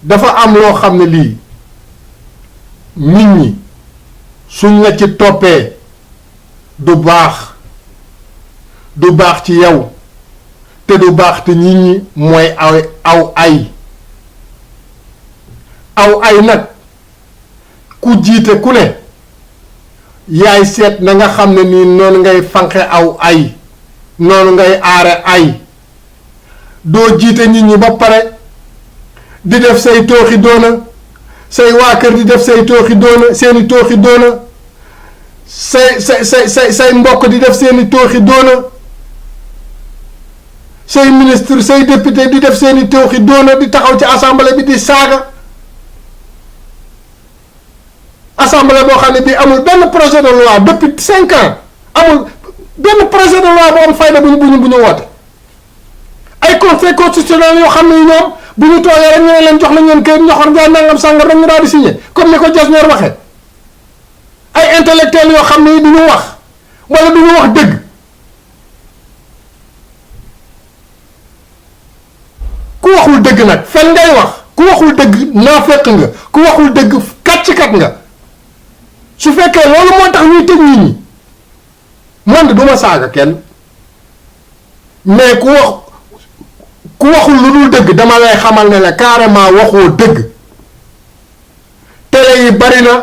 dafa am loo xam ne lii nit ñi suñ la ci toppee du baax ci yow te du baax te nit ñi mooy aw ay nag ku jiite ku ne yaay seet na nga xam ne nii noonu ngay fanqe aw ay noonu ngay aare ay doo jiite nit ñi ba pare di def say tooxi doona say waa kër di def say tooxi doona seeni tooxi doona say mbokk di def seeni tooxi doona say ministre say député di def seeni tooxi doona di taxaw ci assemblée bi di saaga assemblée boo xam ne bii amul benn projet de loi depuis 5 ans amul benn projet de loi bu am fayda bu ñu woote ay conseil constitutionnel yoo xam ne ñoom bu ñu toogee rek ñu ne leen jox nañ leen kayit ñoxor njaay nangam sàngam rek ñu daal di signé comme ni ko Jesner waxee ay intellectuels yoo xam ne du ñu wax wala du ñu wax dëgg ku waxul dëgg nag fen ngay wax ku waxul dëgg naafeq nga ku waxul dëgg kàccikat nga su fekkee loolu moo tax ñuy tëj nit ñi man de du ma saaga kenn mais ku waxul lu dul dëgg dama lay xamal ne la carrément waxoo dëgg télé yi bari na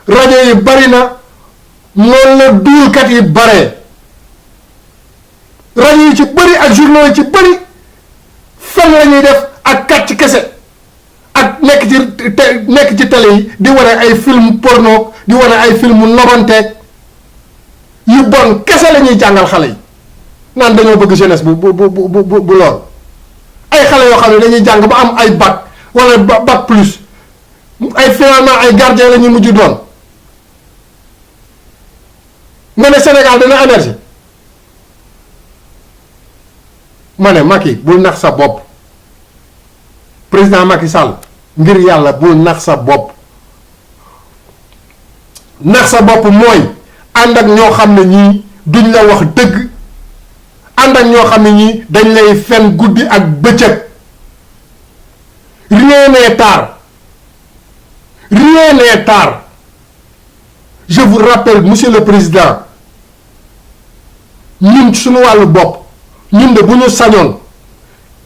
rajo yi bari na noonu la duulkat yi baree rajo yi ci bëri ak journaux yi ci bëri fen la ñuy def ak kàcc kese ak nekk ci télé yi di wane ay film porno di wane ay film nobanteeg yu bon kese la ñuy jàngal xale yi naan dañoo bëgg jeunesse bu lool ay xale yoo xam ne dañuy jàng ba am ay bac wala bac plus ay finalement ay gardien la ñuy mujj doon nga ne Sénégal dana émerger ma ne Macky bul nax sa bopp président Macky Sall ngir yàlla bul nax sa bopp mooy ànd ak ñoo xam ne ñii duñ la wax dëgg ànd ak ñoo xam ne ñii dañ lay fen guddi ak bëccëg rien n'est tard je vous rappelle monsieur le président ñun suñu wàllu bopp ñun de bu ñu sañoon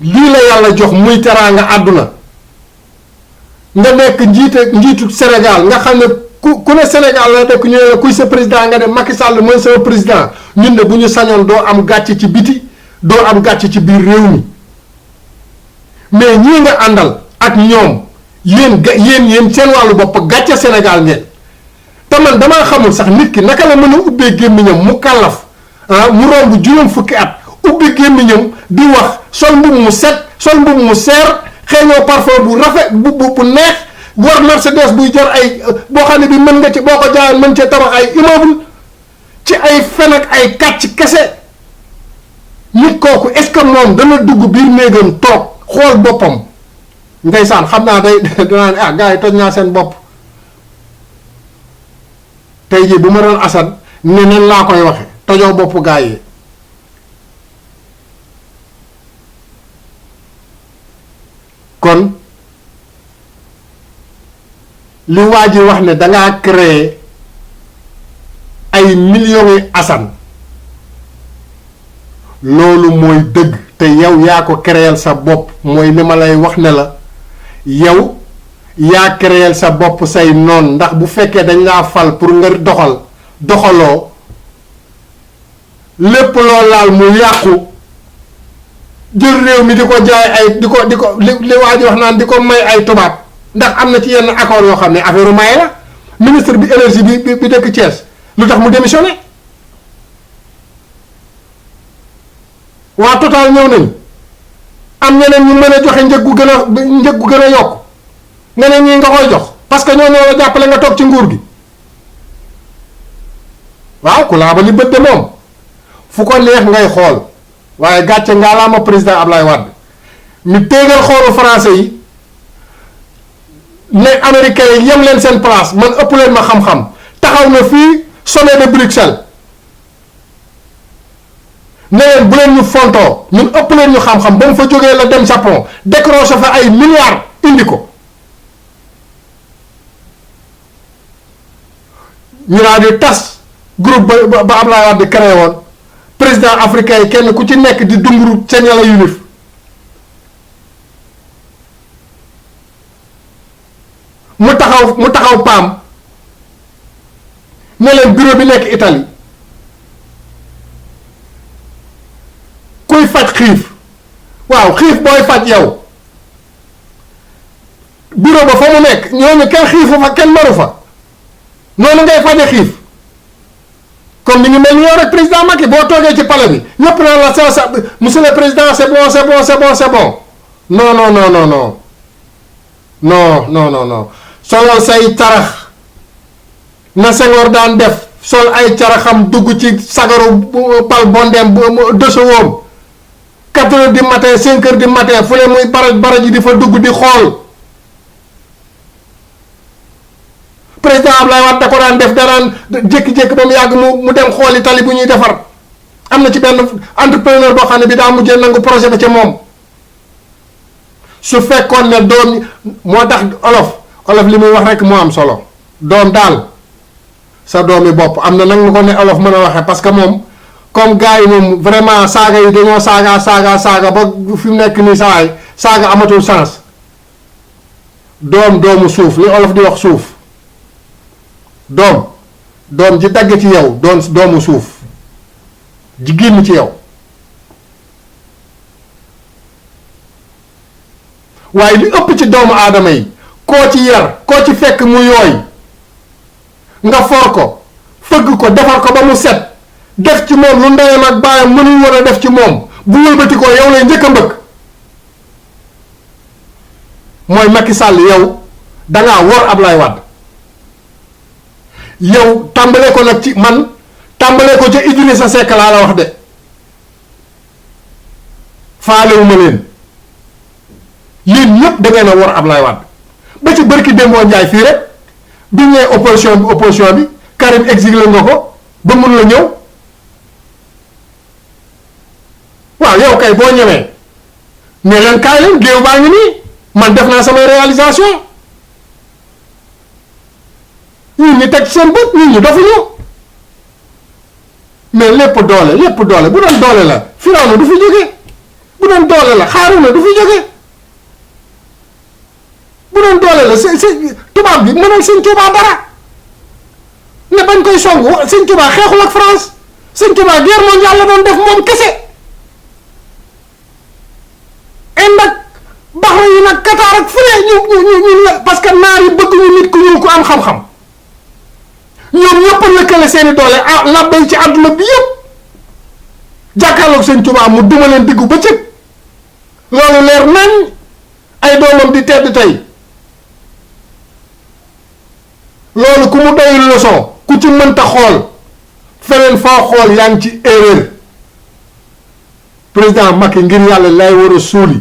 lii la yàlla jox muy teraanga àdduna nga nekk njiitu Sénégal nga xam ne ku ne Sénégal la nekk ñu ne la kuy sa président nga ne Macky Sall mooy sama président ñun de bu ñu sañoon doo am gàcce ci biti doo am gàcce ci biir réew mi mais ñii nga àndal ak ñoom yéen seen wàllu bopp gàcce Sénégal ngeen te man damaa xamul sax nit ki naka la mën a ubbee gémmiñam mu kàllaf mu romb juróom fukki at ubbi gémmiñam di wax sol mbubb mu set sol mbubb mu seer xeeñoo parfum bu rafet bu neex war Mercedes buy jar ay boo xam ne bi mën nga ci boo ko jaayoon mën cee tabax ay immeuble ci ay fen ak ay kàcc kese nit kooku est-ce que moom dana dugg biir néegam toog xool boppam ndeysaan xam naa danaa ne gars yi toj naa seen bopp tey jii bu ma doon Assane neneen laa koy waxe tojoo boppu gars yi kon li waa ji wax ne dangaa créer ay millions yi Assane loolu mooy dëgg te yow yaa ko créer sa bopp mooy li ma lay wax ne la yow yaa créer sa bopp say noon ndax bu fekkee dañ laa fal pour nga doxaloo lépp loo laal mu yàqu jël réew mi di ko jaay ay di ko li waa ji wax naan di ko may ay tubaab ndax am na ci yenn accord yoo xam ne affaire maye la ministre bi énergie bi dëkk Thiès lu tax mu démissionné waa Total ñëw nañu am ñeneen ñu mën a joxe njëg gu gën a yokk nga ne ñii nga koy jox parce que ñoo la jàppale nga toog ci nguur gi waaw ku laa ba li bët de moom fu ko neex ngay xool waaye gàcce ngaalaama président Ablaye Wade mi téegal xoolu français yi ne américains yi yem leen seen place man ëpp leen ma xam-xam taxaw na fii sommet de Bruxelles ne leen bu leen ñu fontoo ñun ëpp leen ñu xam-xam ba mu fa jógee la dem Japon décroché fa ay milliards indi ko ñu naa di tas groupe ba Ablaye Wade créé woon président africain yi kenn ku ci nekk di dunguru seen yàlla yunif mu taxaw PAM ne leen bureau bi nekk Italie kuy faj xiif waaw xiif booy faj yow bureau ba fa mu nekk ñooñu kenn xiifu fa kenn maru fa noonu ngay faje xiif comme ni ngi mel ni yow rek président Macky boo toogee ci palais bi ñëpp naan la sa monsieur le président c'est bon c'est bon c'est bon c'est bon non non non non non non non non non solal say carax na Senghor daan def sol ay caraxam dugg ci sagaru pal bondeem dësowoom 4 heures du matin 5 heures du matin fu ne muy baraj ji di fa dugg di xool président Ablaye Wade da ko daan def daraan jékki-jékki ba mu yàgg mu dem xooli tali bu ñuy defar am na ci benn entrepreneur boo xam ne bi daa mujjee nangu projet ba ca moom su fekkoon ne doom moo tax olof li muy wax rek moo am solo doom daal sa doomi bopp am na nag mu ko ne olof mën a waxee parce que moom comme gars yi moom vraiment saaga yi dañoo saaga ba fi mu nekk nii saaga amatul sens doomu suuf li olof di wax suuf doom ji dagg ci yow doomu suuf ji génn ci yow waaye li ëpp ci doomu aadama yi koo ci yar koo ci fekk mu yooy nga for ko fëgg ko defar ko ba mu set def ci moom lu ndeyam ak baayam mënuñ war a def ci moom bu wëlbati ko yow lay njëkk a mbëkk mooy Macky Sall yow dangaa wor Ablaye Wade yow tàmbalee ko nag ci man tàmbalee ko ca Idrissa Seck laa la wax de faalewuma leen yéen ñëpp da ngeen a wor Ablaye Wade ba ci bërki Dembo Ndiaye fii rek bi ñëwee opposition bi Karim exilé nga ko ba mun la ñëw waaw yow kay boo ñëwee ne leen kaay leen géew baa ngi nii man def naa samay réalisation ñun ñi teg seen bët ñun ñi dofuñu mais lépp doole bu doon doole la Firawna du fi jóge bu doon doole la Xaaruna du fi jóge bu doon doole la c'est tubaab bi mënal Sëñ Tuubaa dara ne bañ koy songu Sëñ Tuubaa xeexul ak France Sëñ Tuubaa guerre mondiale la doon def moom kese Inde ak Bahreïn ak Qatar ak fu ne ñu parce que naar yi bëgg ñu nit ku ñuul ku am xam-xam ñoom ñëpp a lëkkale seeni doole labbay ci àdduna bi yëpp jàkkaarloog Sëñ Tuubaa mu duma leen diggu bëccëg loolu leer nañ ay doomam di tedd tey loolu ku mu doyul leçon ku ci mënta xool feneen foo xool yaa ngi ci erreur président Macky ngir yàlla lay war a suuli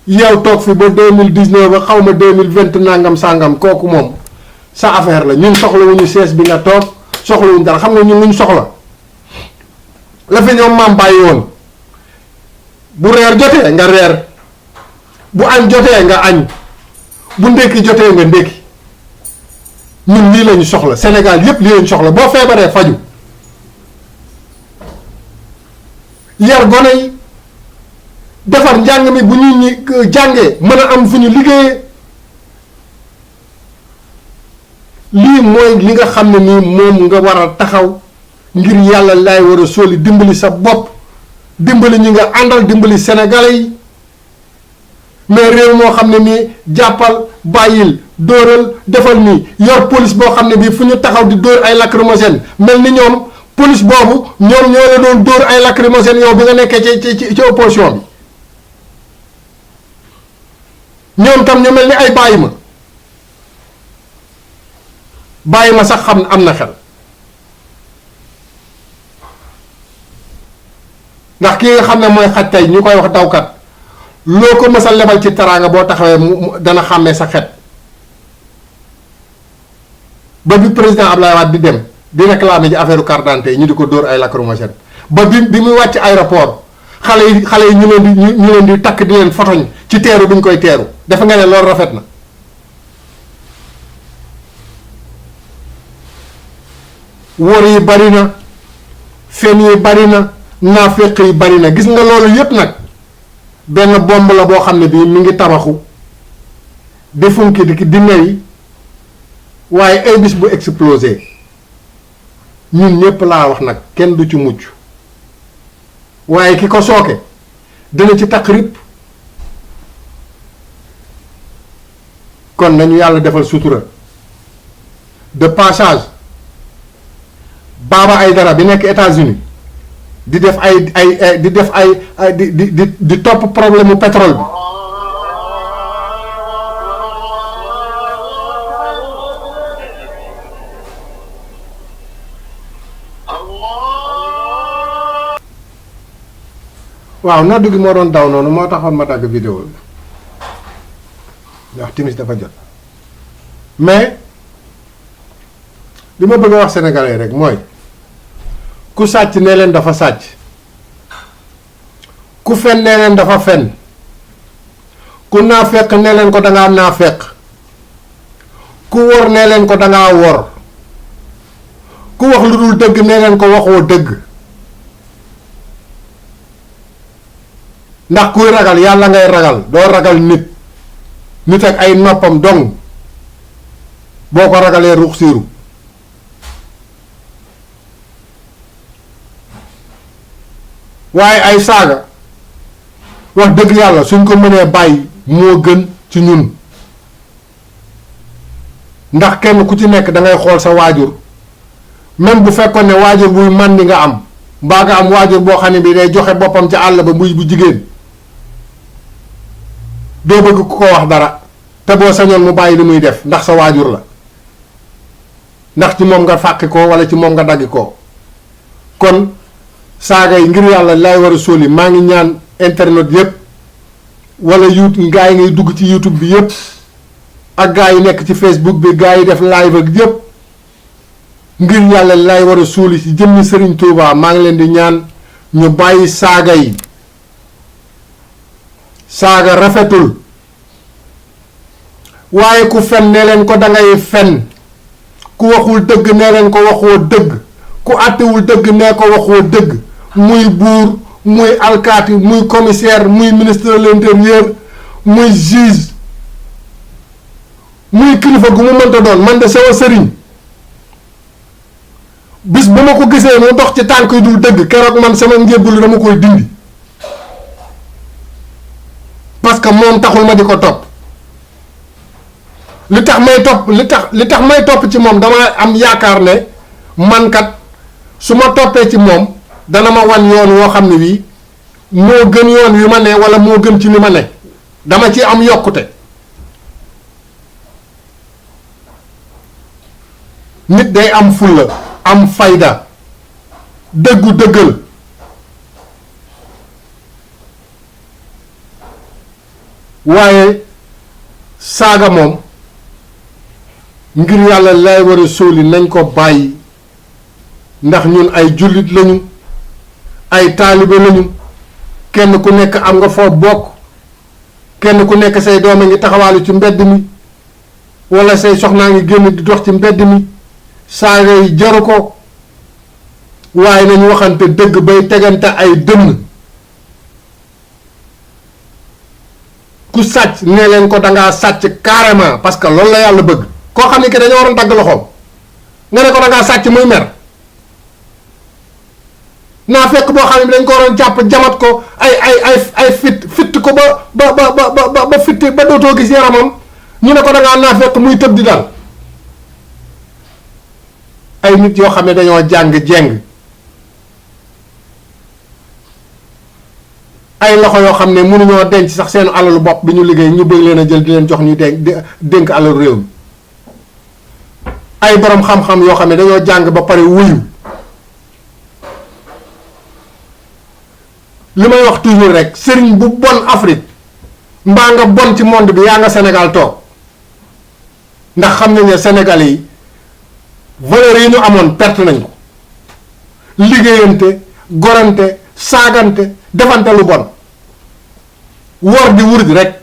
yow toog fi ba 2019 ba xaw ma 2020 nangam sangam kooku moom sa affaire la ñun soxlawuñu sees bi nga toog soxlawuñu dara xam nga ñun luñ soxla la fi ñoom maam bàyyi woon bu reer jotee nga reer bu añ jotee nga añ bu ndékki jotee nga ndékki ñun lii lañu soxla Sénégal yépp lii lañu soxla boo feebaree faju yar gone yi defar njàng mi bu ñu ñi jàngee mën a am fu ñu liggéeyee lii mooy li nga xam ne nii moom nga war a taxaw ngir yàlla laay war a sóoli dimbali sa bopp dimbali ñi nga àndal dimbali sénégalais yi mais réew moo xam ne nii jàppal bàyyil dóoral defal nii yor police boo xam ne bii fu ñu taxaw di dóor ay lacrymogène mel ni ñoom police boobu ñoom ñoo la doon dóor ay lacrymogène yow bi nga nekkee ci opposition bi ñoom tam ñu mel ni ay bàyyi ma sax xam am na xel ndax ki nga xam ne mooy xaj tey ñu koy wax dawkat loo ko mës a lebal ci teraanga boo taxawee dana xàmmee sa xet ba bi président Abdoulaye Wade di dem di réclamer ji affaire carte d'identité yi ñu di ko dóor ay lacrymogène ba bi muy wàcc aéroport xale yi ñu leen di takk di leen fotoñ ci teeru bi ñu koy teeru defe nga ne loolu rafet na wóor yi bari na fen yi bari na naaféq yi bari na gis nga loolu yépp nag benn bomb la boo xam ne bii mi ngi tabaxu di funki di newi waaye ay bis bu explosé ñun ñépp laa wax nag kenn du ci mucc waaye ki ko sooke dina ci takk rip kon nañu yàlla defal sutura de passage Baba Aïdara bi nekk États-Unis di def di topp problème mu pétrole bi waaw noddu gi moo doon daw noonu moo taxoon ma dagg vidéo bi ndax timis dafa jot mais li ma bëgg a wax sénégalais rek mooy ku sàcc nee leen dafa sàcc ku fen nee leen dafa fen ku naafeq nee leen ko dangaa naafeq ku wor nee leen ko dangaa wor ku wax lu dul dëgg nee leen ko waxoo dëgg ndax kuy ragal yàlla ngay ragal doo ragal nit ak ay noppam dong boo ko ragalee ruux siiru waaye ay saaga wax dëgg yàlla suñ ko mënee bàyyi moo gën ci ñun ndax kenn ku ci nekk da ngay xool sa waajur même bu fekkoon ne waajur buy màndi nga am mbaa nga am waajur boo xam ne bi day joxe boppam ca àll ba muy bu jigéen doo bëgg ku ko wax dara te boo sañoon mu bàyyi li muy def ndax sa waajur la ndax ci moom nga fàqi ko wala ci moom nga daggi ko kon saaga yi ngir yàlla lay war a sóoli maa ngi ñaan internet yépp wala YouTube gaa yi ngay dugg ci YouTube bi yépp ak gaa yi nekk ci Facebook bi gaa yi def live ak yépp ngir yàlla lay war a sóoli ci jëmmi Serigne Touba maa ngi leen di ñaan ñu bàyyi saaga yi saaga rafetul waaye ku fen nee leen ko dangay fen ku waxul dëgg nee leen ko waxoo dëgg ku àttewul dëgg nee ko waxoo dëgg muy buur muy alkaati muy commissaire muy ministre de l'intérieur muy juge muy kilifa gu mu mënta doon man de sama sëriñ bis bu ma ko gisee mu dox ci tànk yu dul dëgg keroog man sama njébbalu dama koy dindi parce que moom taxul ma di ko topp li tax may topp ci moom dama am yaakaar ne man kat su ma toppee ci moom dana ma wan yoon woo xam ne wii moo gën yoon wi ma ne wala moo gën ci li ma ne dama ci am yokkute nit day am fulla am fayda dëggu dëggal waaye saaga moom ngir yàlla lay war a sóoli nañ ko bàyyi ndax ñun ay jullit lañu ay taalibe lañu kenn ku nekk am nga foo bokk kenn ku nekk say doom a ngi taxawaalu ci mbedd mi wala say soxnaa ngi génn di dox ci mbedd mi saaga yi jaru ko waaye nañu waxante dëgg bay tegante ay dënn ku sàcc nee leen ko dangaa sàcc carrément parce que loolu la yàlla bëgg koo xam ne que dañoo waroon dagg loxoom nga ne ko da ngaa sàcc muy mer naa fekk boo xam ne dañ ko waroon jàpp jamat ko ay fitt ko ba fitti ba dootoo gis yaramam ñu ne ko da ngaa naa fekk muy tëb di dal ay nit yoo xam ne dañoo jàng jeng ay loxo yoo xam ne mënuñoo denc sax seen alalu bopp bi ñu liggéey ñu bëgg leen a jël di leen jox ñu dénk alalu réew mi ay borom xam-xam yoo xam ne dañoo jàng ba pare wuyu li may wax toujours rek sëriñ bu bon Afrique mbaa nga bon ci monde bi yaa nga Sénégal toog ndax xam nañ ne Sénégal yi valeurs yi ñu amoon perte nañ ko liggéeyante gorante saagante defante lu bon wor di wur di rek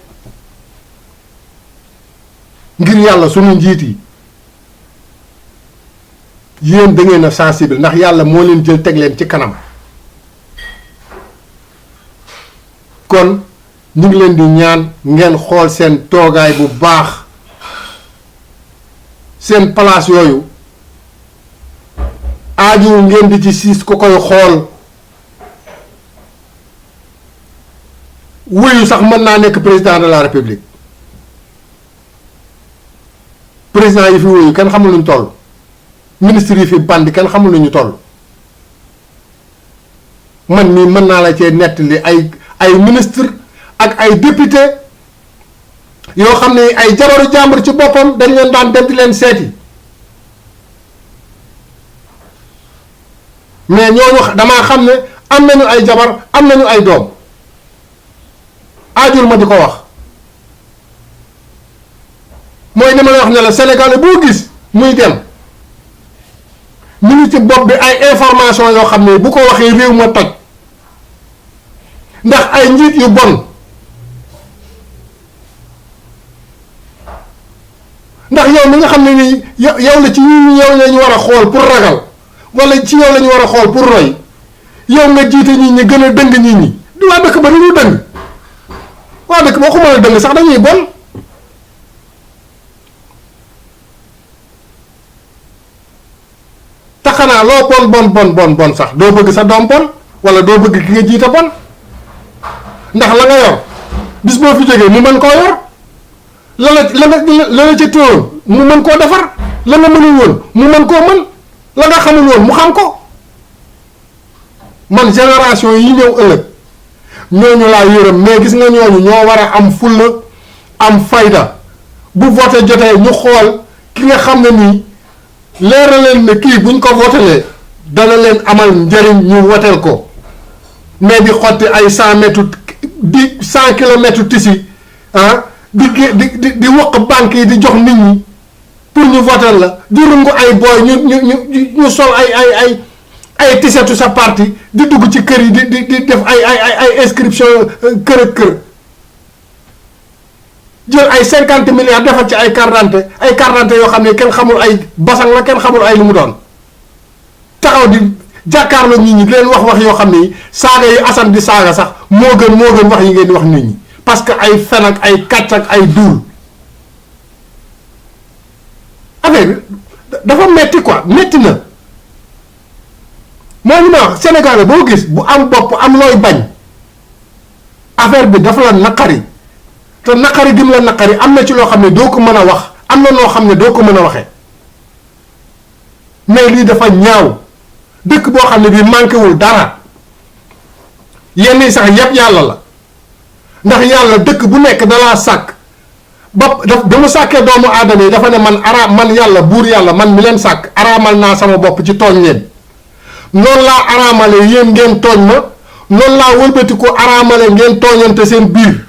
ngir yàlla sunu njiit yi yéen da ngeen a sensible ndax yàlla moo leen jël teg leen ci kanam kon ñu ngi leen di ñaan ngeen xool seen toogaay bu baax seen place yooyu aaju ngeen di ci siis ko koy xool wuyu sax mën naa nekk président de la république président yi fi wuyu kenn xamul nuñ toll ministre yi fi bandi kenn xamul nuñu toll man mii mën naa la cee nettali ay ministre ak ay député yoo xam ne ay jabaru jàmbur ci boppam dañ leen daan dem di leen seeti mais ñooñu damaa xam ne am nañu ay jabar am nañu ay doom aajul ma di ko wax mooy li ma la wax ne la Sénégal boo gis muy dem mu ngi ci bopp bi ay information yoo xam ne bu ko waxee réew ma toj ndax ay njiit yu bon ndax yow mi nga xam ne nii yow la ci yow la ñu war a xool pour ragal wala ci yow la ñu war a xool pour roy yow nga jiite nit ñi gën a dëng nit ñi du waa dëkk ba dañu dëng waa dëkk boo xamal dëng sax dañuy bon te xanaa loo bon sax doo bëgg sa doom bon wala doo bëgg ki nga jiite bon ndax la nga yor bis boo fi jógee mu mën koo yor la ca téewoon mu mën koo defar la nga mënul woon mu mën koo mën la nga xamul woon mu xam ko man génération yi ñëw ëllëg ñooñu laa yërëm mais gis nga ñooñu ñoo war a am fulla am fayda bu voté jotee ñu xool ki nga xam ne nii leer na leen ne kii buñ ko votelee dana leen amal njëriñ ñu woteel ko mais di xotti ay 100 mètres di 100 kilomètres tisi di wëq banque yi di jox nit ñi pour ñu voter la di rungu ay booy ñu sol ay tisetu sa parti di dugg ci kër yi di def ay inscription kër ak kër jël ay 50 milliards defal ci ay carte d'identité yoo xam ne kenn xamul ay basang la kenn xamul ay lu mu doon taxaw di jàkkaarloo nit ñi di leen wax yoo xam ne saaga yi Assane di saaga sax moo gën wax yi ngeen di wax nit ñi parce que ay fen ak ay kàcc ak ay duul affaire dafa metti quoi metti na mooy li ma wax Sénégal boo gis bu am bopp am looy bañ affaire bi dafa la naqari te naqari gi mu la naqari am na ci loo xam ne doo ko mën a wax am na loo xam ne doo ko mën a waxee mais lii dafa ñaaw dëkk boo xam ne bii manqué wul dara yenn yi sax yëpp yàlla la ndax yàlla dëkk bu nekk dalaa sàkk ba mu sàkkee doomu aadama yi dafa ne man yàlla buur yàlla man mi leen sàkk araamal naa sama bopp ci tooñ leen noonu laa araamale yéen ngeen tooñ ma noonu laa wëlbati ko araamale ngeen tooñante seen biir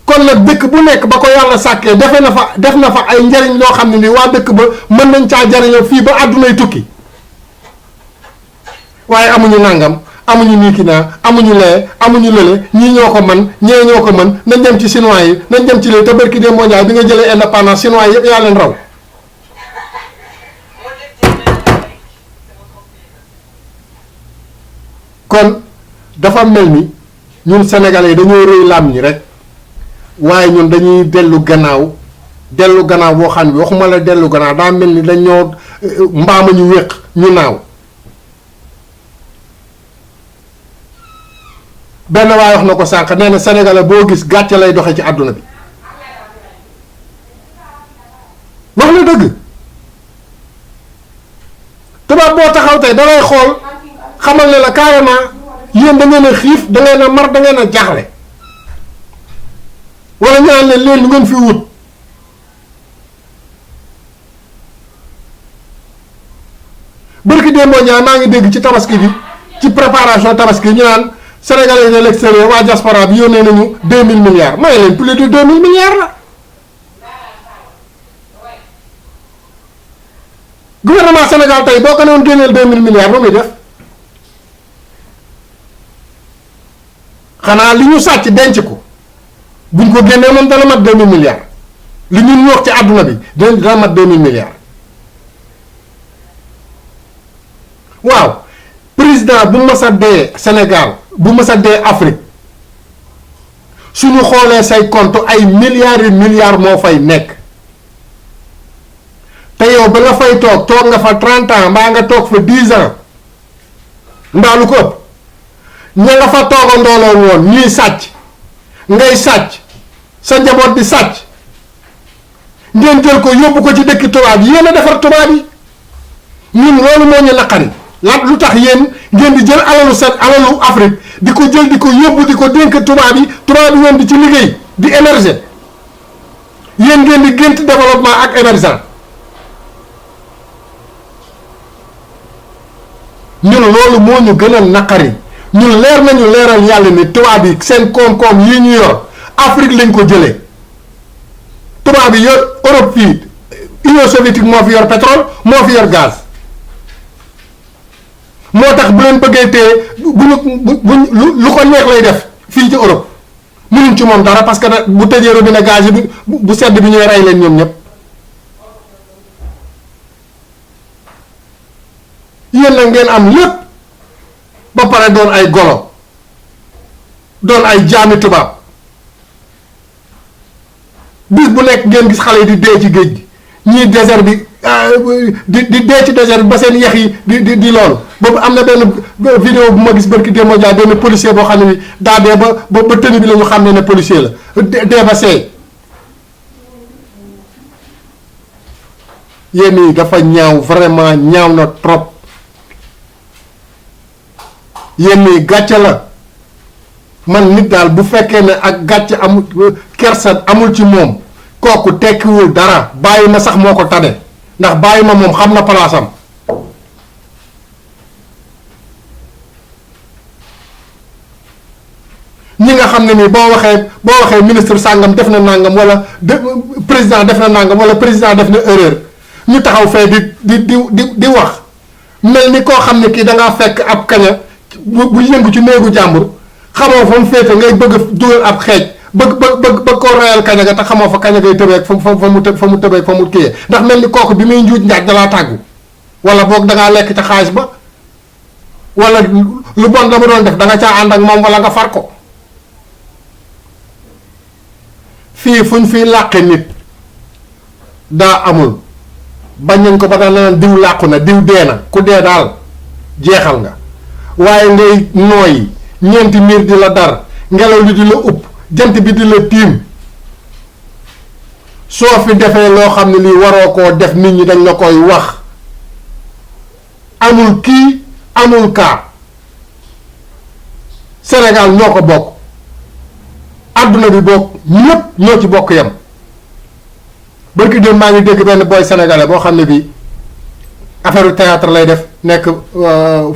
kon nag dëkk bu nekk ba ko yàlla sàkkee def na fa ay njariñ loo xam ne ni waa dëkk ba mën nañ caa jariñoo fii ba àddunay tukki waaye amuñu nàngam amuñu niiki naa amuñu lee amuñu lële ñii ñoo ko mën ñee ñoo ko mën nañ dem ci chinois yi nañ dem ci lee te barki des mondial bi nga jëlee indépendance chinois yi yëpp yaa leen raw kon dafa mel ni ñun sénégalais yi dañoo rëy làmmiñ rek waaye ñun dañuy dellu gannaaw dellu gannaaw boo xam ne waxuma la dellu gannaaw daa mel ni dañoo mbaama ñu wéq ñu naaw. benn waay wax na ko sànq nee na sénégalais boo gis gàcce lay doxe ci àdduna bi wax na dëgg. tubaab boo taxaw tey da ngay xool xamal ne la carrément yéen da ngeen a xiif da ngeen a mar da ngeen a jaaxle wala ñu naan leen lu ngeen fi wut bërki démboo ñaar maa ngi dégg ci tabaski bi ci préparation tabaski ñu naan sénégalais de l'extérieur waa diaspora bi yónnee nañu 2000 milliards may leen plus de 2000 milliards la. gouvernement Sénégal tey boo ko newoon génneel 2000 milliards ba muy def xanaa li ñu sàcc denc ko buñ ko génnee moom dana mat 2000 milliards li ñun ñu wax ci àdduna bi dana mat 2000 milliards. waaw président bu mas a dee Sénégal bu mas a dee Afrique suñu xoolee say compte ay milliards yi milliards moo fay nekk. te yow ba nga fay toog nga fa 30 ans mbaa nga toog fa 10 ans mbaa lu ko ëpp ña nga fa toogandooloo woon ñuy sàcc ngay sàcc sa njaboot di sàcc ngeen jël ko yóbbu ko ci dëkki tubaab yi yéen a defar tubaab yi ñun loolu moo ñu naqari lu tax yéen ngeen di jël alalu Afrique di ko jël di ko yóbbu di ko dénk tubaab yi ñoom di ci liggéey di émerger yéen ngeen di gént développement ak émergence. ñun loolu moo ñu gën a naqari ñun leer nañu leeral yàlla ni tubaab yi seen koom-koom yi ñu yor Afrique lañ ko jëlee tubaab yi yor Europe fii Union soviétique moo fi yor pétrole moo fi yor gaz moo tax bu leen bëggee téye lu ko neex lay def fii ci Europe mënuñ ci moom dara parce que nag bu tëjee robinet gaz yi bu sedd bi ñooy rey leen ñoom ñëpp. yéen na ngeen am lépp ba pare doon ay golo doon ay jaami tubaab bis bu nekk ngeen gis xale yi di dee ci géej gi ñii désert bi di dee ci désert bi ba seen yex yi di loolu boobu am na benn vidéo bu ma gis barki démb jaa benn policier boo xam ne ni daa dee ba tenue bi la ñu xam ne policier la dee ba seey yéen yi dafa ñaaw vraiment ñaaw na trop. yéen ñii gàcce la man nit daal bu fekkee ne ak gàcce amul kersa amul ci moom kooku tekkiwul dara bàyyi ma sax moo ko tane ndax bàyyi ma moom xam na palaasam. ñi nga xam ne nii boo waxee ministre sàngam def na nangam wala président def na nangam wala président def na erreur ñu taxaw fee di wax mel ni koo xam ne kii da ngaa fekk ab kaña. bu yëngu ci néegu jàmbur xamoo fa mu féete ngay bëgg a dugal ab xeej bëgg koo royal kaña ga te xamoo fa kaña ngay tëbeeg fa mu tëbeeg fa mu kiyee ndax mel ni kooku bi muy njuuj njaaj dalaa tàggu wala boog dangaa lekk ca xaalis ba wala lu bon la mu doon def da nga caa ànd ak moom wala nga far ko. fii fuñ fiy làqe nit daa amul bañ nañ ko ba nga naan diw làqu na diw dee na ku dee daal jeexal nga. waaye ngay nooyi ñeenti miir di la dar ngelaw li di la upp jant bi di la tiim soo fi defee loo xam ne lii waroo koo def nit ñi dañ la koy wax amul kii amul kaa Sénégal ñoo ko bokk àdduna bi bokk ñépp ñoo ci bokk yam barki dem maa ngi dégg benn boy sénégalais boo xam ne bii affaire théâtre lay def nekk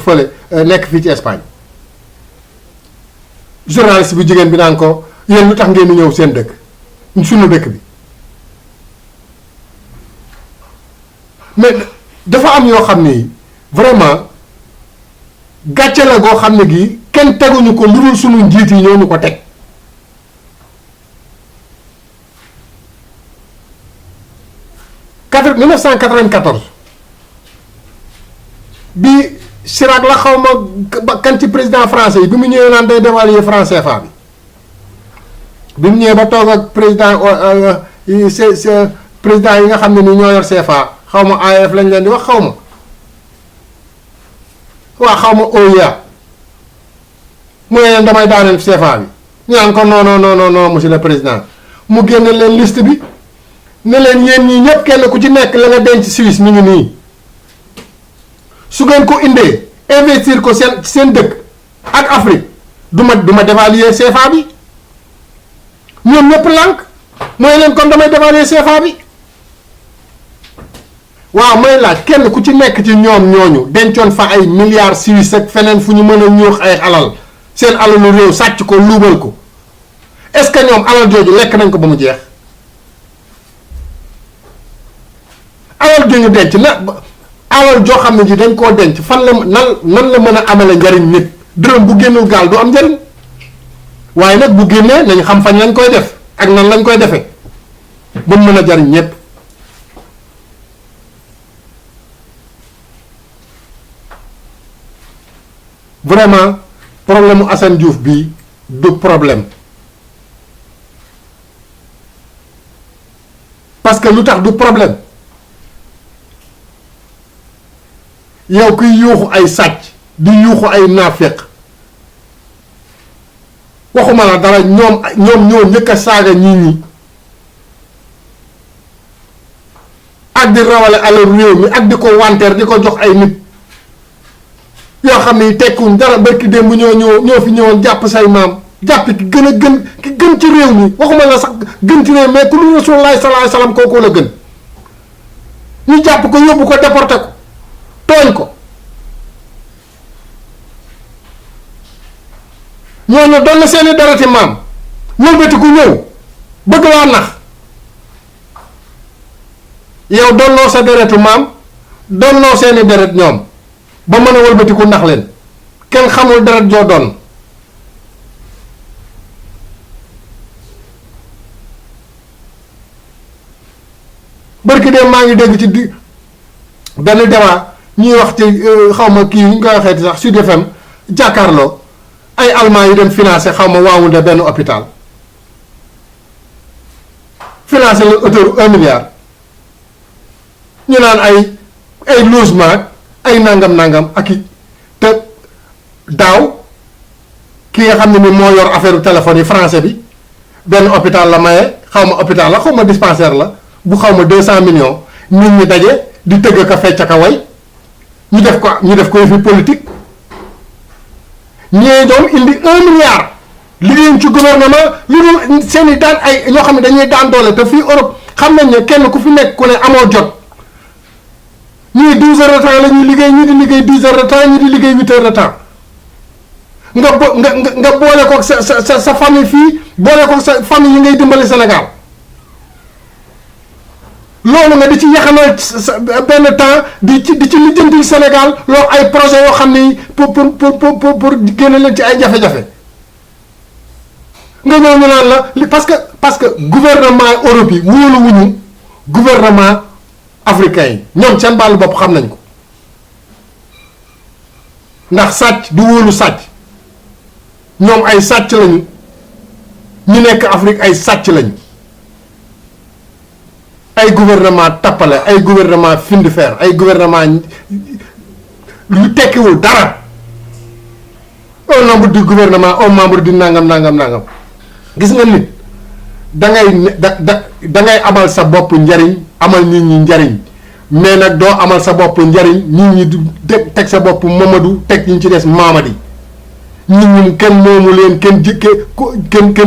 fële nekk fii ci Espagne journaliste bu jigéen bi naan ko yéen lu tax ngeen di ñëw seen dëkk suñu dëkk bi mais dafa am yoo xam ni vraiment gàcce la goo xam ne gii kenn teguñu ko lu dul suñu njiit yi ñoo ñu ko teg. 1994 bi Chirac la xaw ma kan ci président français yi bi mu ñëwee naan day dévaluer franc CFA bi mu ñëwee ba toog ak président président yi nga xam ne ni ñoo yor CFA xaw ma AEF lañ leen di wax xaw ma waa xaw ma OUA mu ne leen damay daaneel CFA bi ñu naan ko non non non non monsieur le président mu génne leen liste bi ne leen yéen ñii ñëpp kenn ku ci nekk la nga denc Suisse mi ngi nii su ngeen ko indee investir ko seen dëkk ak Afrique du ma dévaluer CFA bi ñoom ñëpp lànk mooy leen kon damay dévaluer CFA bi waaw may laaj kenn ku ci nekk ci ñoom ñooñu dencoon fa ay milliards Suisse ak feneen fu ñu mën a ñuux ay alal seen alalu réew sàcc ko luubal ko est-ce que ñoom alal jooju lekk nañ ko ba mu jeex alal ju ñu denc na alal joo xam ne ji dañ koo denc fan la nan la mën a amale njariñ nit dërëm bu génnul gaal du am njariñ waaye nag bu génnee nañ xam fañ lañ koy def ak nan lañ koy defee ba mu mën a jariñ ñépp vraiment problème mu Assane Diouf bii du problème parce que lu tax du problème yow kuy yuuxu ay sàcc di yuuxu ay naafeq waxuma la dara ñoom ñoo njëkk a saaga nit ñi ak di rawale alal réew mi ak di ko wanteer di ko jox ay nit yoo xam ne tekkuñ dara barki démb ñoo fi ñëwoon jàpp say maam jàpp ki gën ci réew mi waxuma la sax gën ci réew mais ku lu Rasulullah sallallahu alayhi wasallam kooku la gën ñu jàpp ko yóbbu ko déporté ko tooñ ko ñooñu doon na seeni dereti maam wëlbati ku ñëw bëgg laa nax yow donnoo sa deretu maam donnoo seeni deret ñoom ba mën a wëlbati ku nax leen kenn xamul deret joo doon barki de maa ngi dégg ci benn débat ñuy wax ci xaw ma kii ñu koy waxeeti sax Sud FM jàkkaarloo ay allemand yu dem financé xaw ma waawul de benn hôpital financé la autour 1 milliard ñu naan ay logement ay nangam ak i te daaw ki nga xam ne ni moo yor affaire téléphone yi français bi benn hôpital la maye xaw ma hôpital la xaw ma dispensaire la bu xaw ma 200 millions nit ñi daje di tëgg ka fecc ka way ñu def ko fi politique ñee doon indi 1 milliard liggéeyuñ ci gouvernement lu dul seen i daan ay ñoo xam ne dañuy daan doole te fii Europe xam nañ ne kenn ku fi nekk ku ne amoo jot ñii 12 heures de temps la ñuy liggéey ñii di liggéey 10 heures de temps ñii di liggéey 8 heures de temps nga boole ko sa famille fii boole ko sa famille yi ngay dimbali Sénégal loolu nga di ci yaxanal benn temps di ci lijjantil Sénégal loolu ay projet yoo xam ne pour génne leen ci ay jafe-jafe nga ñëw ñu naan la parce que gouvernement Europe yi wóolu wuñu gouvernement africain yi ñoom seen bàllu bopp xam nañ ko ndax sàcc du wóolu sàcc ñoom ay sàcc lañu ñu nekk Afrique ay sàcc lañu ay gouvernement tappale ay gouvernement fin de fer ay gouvernement lu tekkiwul dara au nombre du gouvernement au membre du nangam gis nga nit dangay amal sa bopp njariñ amal nit ñi njariñ mais nag doo amal sa bopp njariñ nit ñi du teg sa bopp Mamadou teg ñu ci des Mamadi nit ñi kenn moomu leen kenn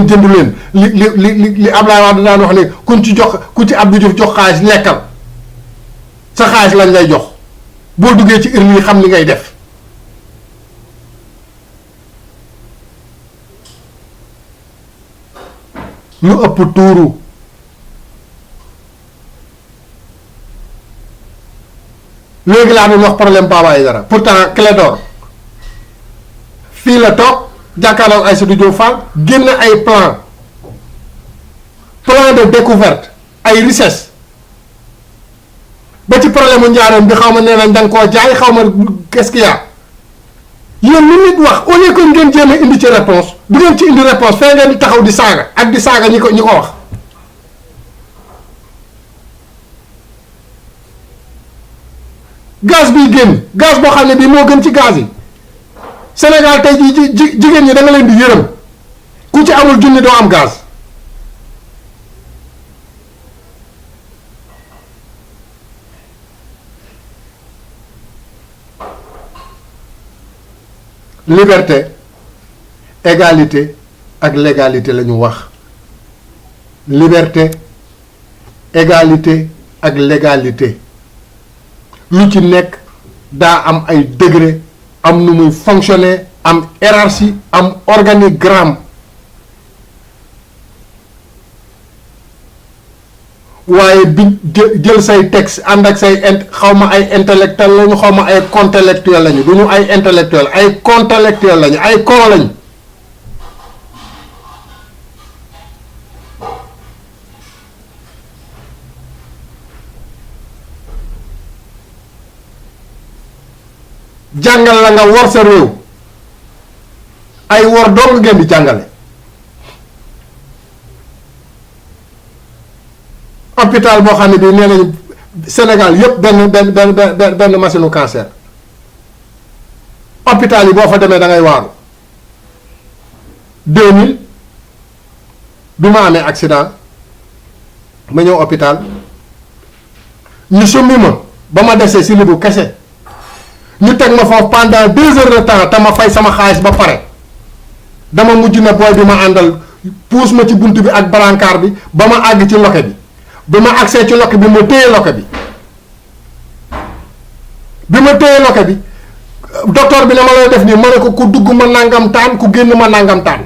jëndu leen li Ablaye Wade daan wax ne ku ci Abdou Diouf jox xaalis lekkal sa xaalis lañ lay jox boo duggee ci urne yi xam li ngay def lu ëpp tuuru léegi laa doon wax problème Baba Aïdara pourtant Clédor fii la toog jàkkaarloog Aïssatou Diop Fall génn ay plan de découverte ay richesse ba ci problème mu njaareem bi xaw ma nee nañ da nga koo jaay xaw ma qu'est-ce qu'il y a yéen lu nit wax au lieu que ngeen jéem a indi ci réponse du ngeen ci indi réponse fee ngeen di taxaw di saaga ak di saaga ñi ko wax gaz biy génn gaz boo xam ne bii moo gën ci gaz yi Sénégal tey jii jigéen ñi da nga leen di yërëm ku ci amul junni doo am gaz. liberté égalité ak légalité la ñu wax liberté égalité ak légalité lu ci nekk daa am ay degré am nu muy fonctionner am hiérarchie am organigramme waaye bi jël say texte ànd ak say xawma ay intellectuel lañu xawma ay contellectuel lañu du ñu ay intellectuel ay contellectuel lañu ay con lañu jàngal la nga wor sa réew ay wor doo nga ngeen di jàngale hôpital boo xam ne bii nee nañu Sénégal yëpp benn machine u cancer hôpital yi boo fa demee da ngay waaru 2000 bi ma amee accident ma ñëw hôpital ñu summi ma ba ma desee si libu kese ñu teg ma foofu pendant 2 heures de temps te ma fay sama xaalis ba pare dama mujj na booy bi ma àndal puus ma ci bunt bi ak brancard bi ba ma àgg ci loke bi ma agsee ci loke bi ma téye loke bi ma téye loke bi docteur bi ne ma lay def nii ma ne ko ku dugg ma nangam taan ku génn ma nangam taan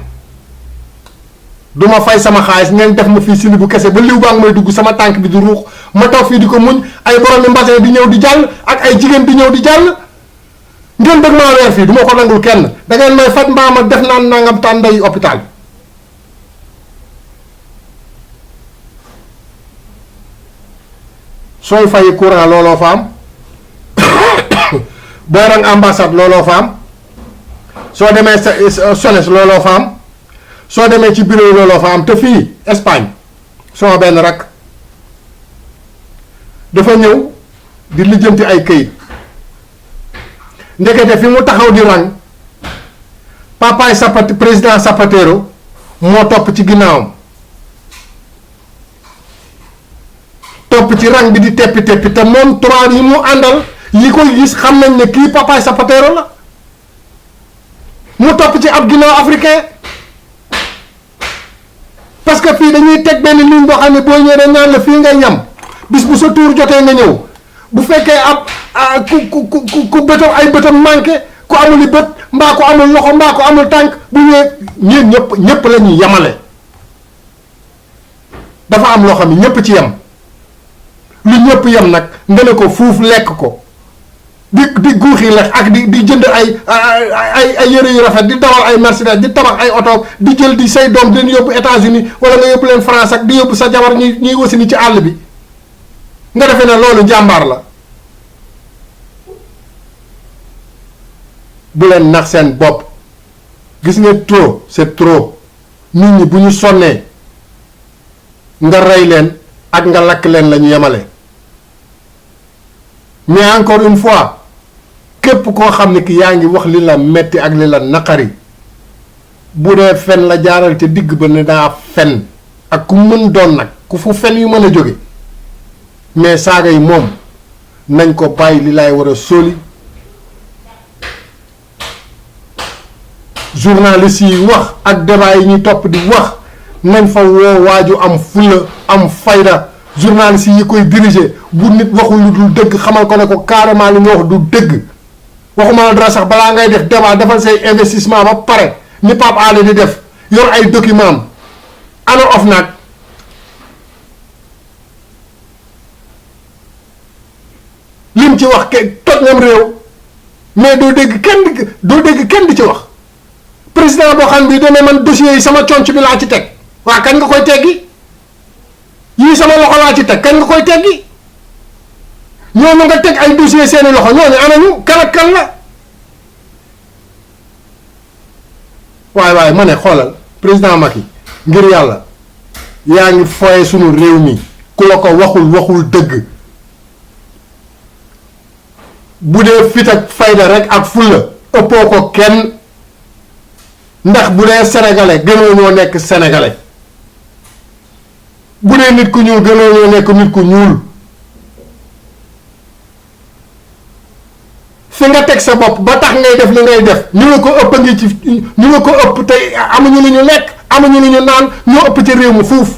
du ma fay sama xaalis ngeen def ma fii si bu kese ba liw baa ngi may dugg sama tànk bi di ruux ma toog fii di ko muñ ay boromi mbasin di ñëw di jàll ak ay jigéen di ñëw di jàll ngeen bëgg maa weer fii du ma ko nangul kenn da ngeen may faj mbaa ma def naan nangam taan nday hôpital bi sooy fay courant looloo fa am booy rang ambassade looloo fa am soo demee SONES looloo fa am soo demee ci bureau looloo fa am te fii Espagne soo benn rak dafa ñëw di lijjanti ay këyit ndekete fi mu taxaw di rang papaay président Zapatero moo topp ci ginnaawam topp ci rang bi di teppi te moom tubaab yi mu àndal yi koy gis xam nañ ne kii papaay Zapatero la mu topp ci ab ginnaaw africain parce que fii dañuy teg benn ligne boo xam ne boo ñëwee dañ naan la fii ngay yam bis bu sa tuur jotee nga ñëw bu fekkee ab ku bëtam ay bëtam manqué ku amul i bët mbaa ku amul loxo mbaa ku amul tànk bu ñëwee ñëpp la ñuy yamale dafa am loo xam ne ñëpp ci yem lu ñëpp yem nag nga ne ko fuuf lekk ko di guuxi lex ak di jënd ay yëre yu rafet di dawal ay Mercedes di tabax ay oto di jël di say doom di leen yóbbu États-Unis wala nga yóbbu leen France ak di yóbbu sa jabar ñuy wasi ni ci àll bi nga defee ne loolu jàmbaar la bu leen nax seen bopp gis nga trop c'est trop nit ñi bu ñu sonnee nga rey leen ak nga lakk leen la ñu yemale mais encore une fois képp koo xam ne ki yaa ngi wax li la metti ak li la naqari bu dee fen la jaaral ca digg ba ne daa fen ak ku mën doon nag ku fu fen yu mën a jóge mais saaga yi moom nañ ko bàyyi li lay war a sóoli journaliste yi wax ak débat yi ñuy topp di wax nañ fa woo waaju am fulla am fayda journaliste yi koy diriger bu nit waxul lu dul dëgg xamal ko ne ko carrément li nga wax du dëgg waxuma la dara sax balaa ngay def débat defal say investissement ba pare ni Pape Alé di def yor ay document am ana OFNAC lim ci wax toj ngam réew mais doo dégg kenn di ci wax président boo xam bi dana man dossier yi sama conc bi laa ci teg waa kañ nga koy teggi yii sama loxo laa ci teg kañ nga koy teggi ñooñu nga teg ay dossier seeni loxo ñooñu anañu kan ak kan la waaye ma ne xoolal président Macky ngir yàlla yaa ngi foye sunu réew mi ku la ko waxul dëgg bu dee fit ak fayda rek ak fulla ëppoo ko kenn, ndax bu dee sénégalais gënoo ñoo nekk sénégalais, bu dee nit ku ñuul gënoo ñoo nekk nit ku ñuul. fi nga teg sa bopp ba tax ngay def li ngay def ñu nga ko ëpp a ngi ci ñu nga ko ëpp tey amuñu lu ñu lekk amuñu lu ñu naan ñoo ëpp ci réew mi fuuf.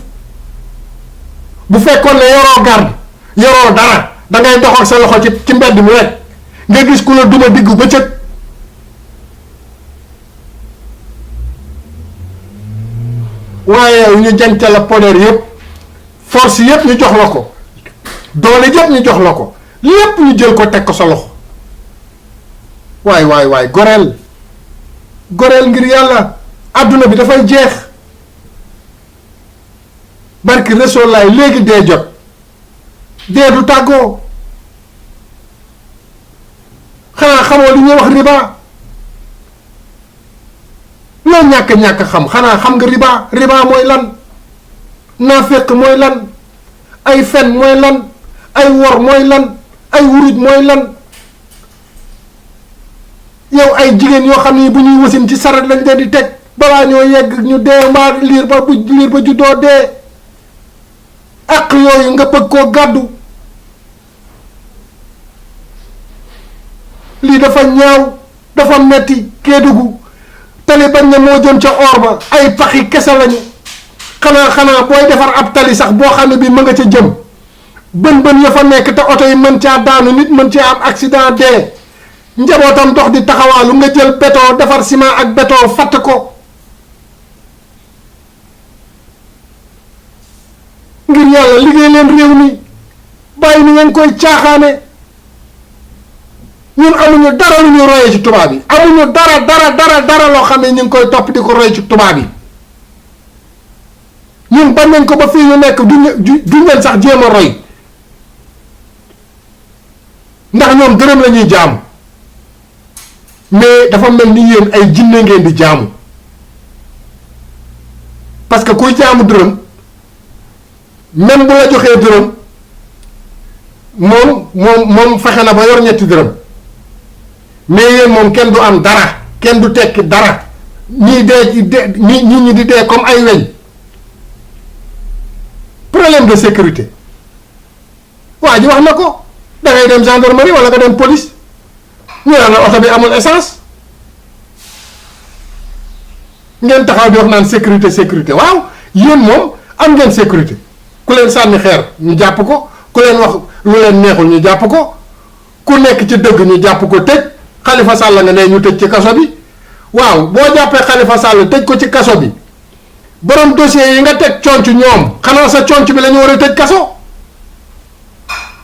bu fekkoon ne yoroo garde yoroo dara da ngay dox ak sa loxo ci mbedd mi rek nga gis ku la duma diggu bëccëg. waaye ñu jante la poder yëpp force yëpp ñu jox la ko doole yëpp ñu jox la ko lépp ñu jël ko teg ko sa loxo. waay goreel ngir yàlla adduna bi dafay jeex barki Rasuul laay léegi dee jot dee du tàggoo. xanaa xamoo li ñuy wax riba loo ñàkk xam xanaa xam nga riba mooy lan, naaféq mooy lan, ay fen mooy lan, ay wor mooy lan, ay wuruj mooy lan. yow ay jigéen yoo xam ne bu ñuy wasin ci saret lañ leen di teg balaa ñoo yegg ñu dee mbaa liir ba juddoo dee. ak yooyu nga bëgg koo gàddu, lii dafa ñaaw dafa metti. Kédougou tali bañ ne moo jëm ca or ba ay paxi kese lañu. xanaa booy defar ab tali sax boo xam ne bii mën nga ca jëm bën ya fa nekk te oto yi mën caa daanu nit mën caa am accident dee. njabootam dox di taxawaalu nga jël béton defar ciment ak béton fatt ko. ngir yàlla liggéey leen réew mi bàyyi ni ngeen koy caaxaane. ñun amuñu dara lu ñu royee ci tubaab yi, amuñu dara loo xam ne ñu ngi koy topp di ko roy ci tubaab yi. ñun bañ nañ ko ba fii ñu nekk duñ leen sax jéem a roy ndax ñoom dërëm la ñuy jaamu. mais dafa mel ni yéen ay jinne ngeen di jaamu, parce que kuy jaamu dërëm même bu la joxee dërëm moom fexe na ba yor ñetti dërëm, mais yéen moom kenn du am dara, kenn du tekki dara, ñii ñi di dee comme ay weñ. problème de sécurité waa ji wax na ko, da ngay dem gendarmerie wala nga dem police ñu naan la oto bi amul essence ngeen taxaw di wax naan sécurité waaw yéen moom am ngeen sécurité. ku leen sànni xeer ñu jàpp ko, ku leen wax lu leen neexul ñu jàpp ko, ku nekk ci dëgg ñu jàpp ko tëj. Khalifa Sall nga ne ñu tëj ci kaso bi. waaw boo jàppee Khalifa Sall tëj ko ci kaso bi borom dossier yi nga teg conc ñoom xanaa sa conc bi la ñu war a tëj kaso.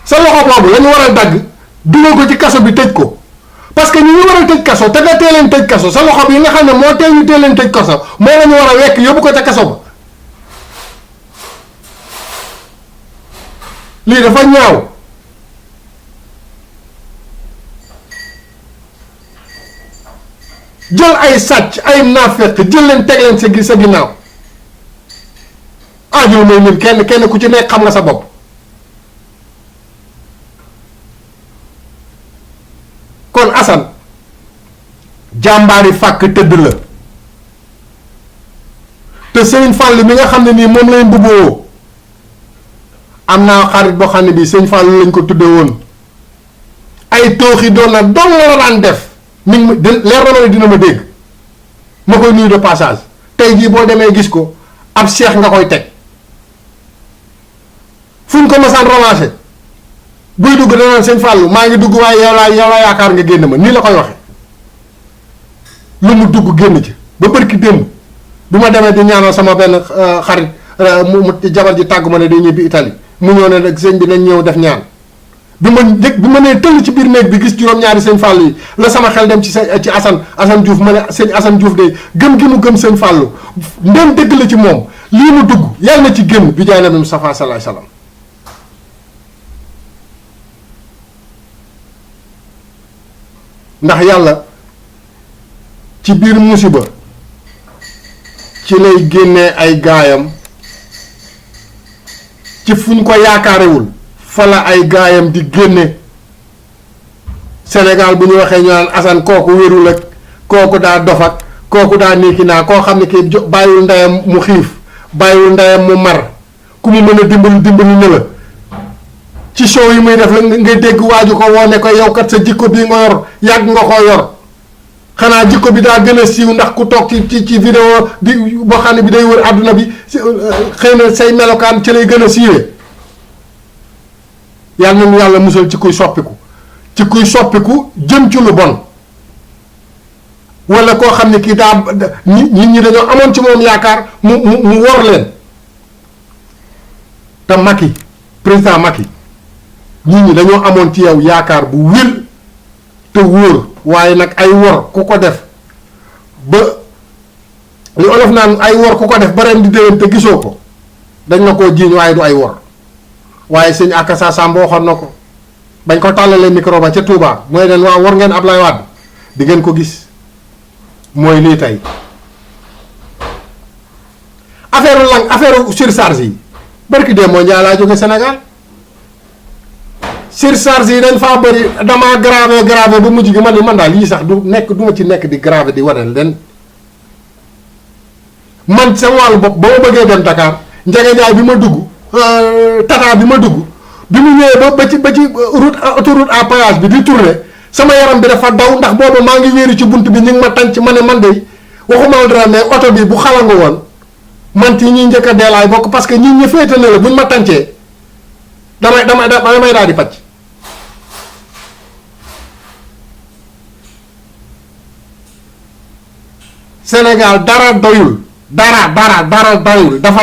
sa loxo boobu la ñu war a dagg dugal ko ci kaso bi tëj ko, parce que ñu war a tëj kaso te nga tee leen tëj kaso sa loxo bi nga xam ne moo tee ñu tee leen tëj kaso moo la ñu war a wekk yóbbu ko ca kaso ba. lii dafa ñaaw. jël ay sàcc ay naafeq jël leen teg leen sa ginnaaw aajul mooy ñun kenn ku ci nekk xam nga sa bopp. kon Assane jàmbaari fàkk tëdd la te Serigne Fall mi nga xam ne nii moom lay mbubboo am naa xarit boo xam ne bii Serigne Fall lañ ko tudde woon ay tooxi doon na doon la daan def. mi ngi leer na ma ne dina ma dégg ma koy nuyu de passage tey jii boo demee gis ko ab cheikh nga koy teg fu ñu ko masaan ramassé buy dugg danaan sëñ Fallou maa ngi dugg waaye yow laa yaakaar nga génn ma nii la koy waxe lu mu dugg génn ci ba bërki démb bi ma demee di ñaanal sama benn xarit mu jabar ji tàggu ma ne day ñibbi Italie mu ñëw ne nag sëñ bi nañ ñëw def ñaan bi ma nee tëll ci biir néeg bi gis juróom-ñaari sëñ Fallou yi la sama xel dem ci Assane Diouf ma ne sëñ Assane Diouf de gëm gi mu gëm sëñ Fallou ndem dëgg la ci moom lii mu dugg yàlla na ci génn bi jaay nabi Mustafa sallallahu alayhi wasallam. ndax yàlla ci biir musiba ci lay génnee ay gaayam ci fu ñu ko yaakaarewul fa la ay gaayam di génne Sénégal bu ñu waxee ñu naan Assane kooku wérul ak kooku daa dof ak kooku daa niiki naa koo xam ne kii bàyyiwul ndeyam mu xiif bàyyiwul ndeyam mu mar ku mu mën a dimbali ne la ci show yi muy def la nga dégg waaju ko woo ne ko yow kat sa jikko bii nga yor yàgg nga koo yor xanaa jikko bi daa gën a siiw ndax ku toog ci vidéo di boo xam ne bi day wër àdduna bi xëy na say melokaan ci lay gën a siiwee yàlla nañu yàlla musal ci kuy soppiku jëm ci lu bon wala koo xam ne kii daa nit ñi dañoo amoon ci moom yaakaar mu wor leen te Macky président Macky nit ñi dañoo amoon ci yow yaakaar bu wér te wóor waaye nag ay wor ku ko def ba li olof naan ay wor ku ko def ba ren di déwén te gisoo ko dañ na koo jiiñ waaye du ay wor waaye sëñ Akassa Samb waxoon na ko bañ ko tàllalee micro ba ca Touba mooy leen waaw war ngeen Ablaye Wade di ngeen ko gis mooy lii tey affaire surcharge yi barki dee moo njaa laa jóge Sénégal surcharge yi dañ faa bëri damaa gravé ba mujj gi man ni man daal lii sax du ma ci nekk di gravé di wane leen man sa wàllu bopp ba ma bëggee dem Dakar njegejaay bi ma dugg tata bi ma dugg bi mu ñëwee ba ci autoroute à péage bi di tourner sama yaram bi dafa daw ndax boobu maa ngi wéeru ci bunt bi ñu ngi ma tànc ma ne man de waxuma dara mais oto bi bu xalangu woon man ci ñi njëkk a deelaay bokk parce que ñi féete na la buñ ma tàncee damay daal di pàcc Sénégal dara doyul dara doyul dafa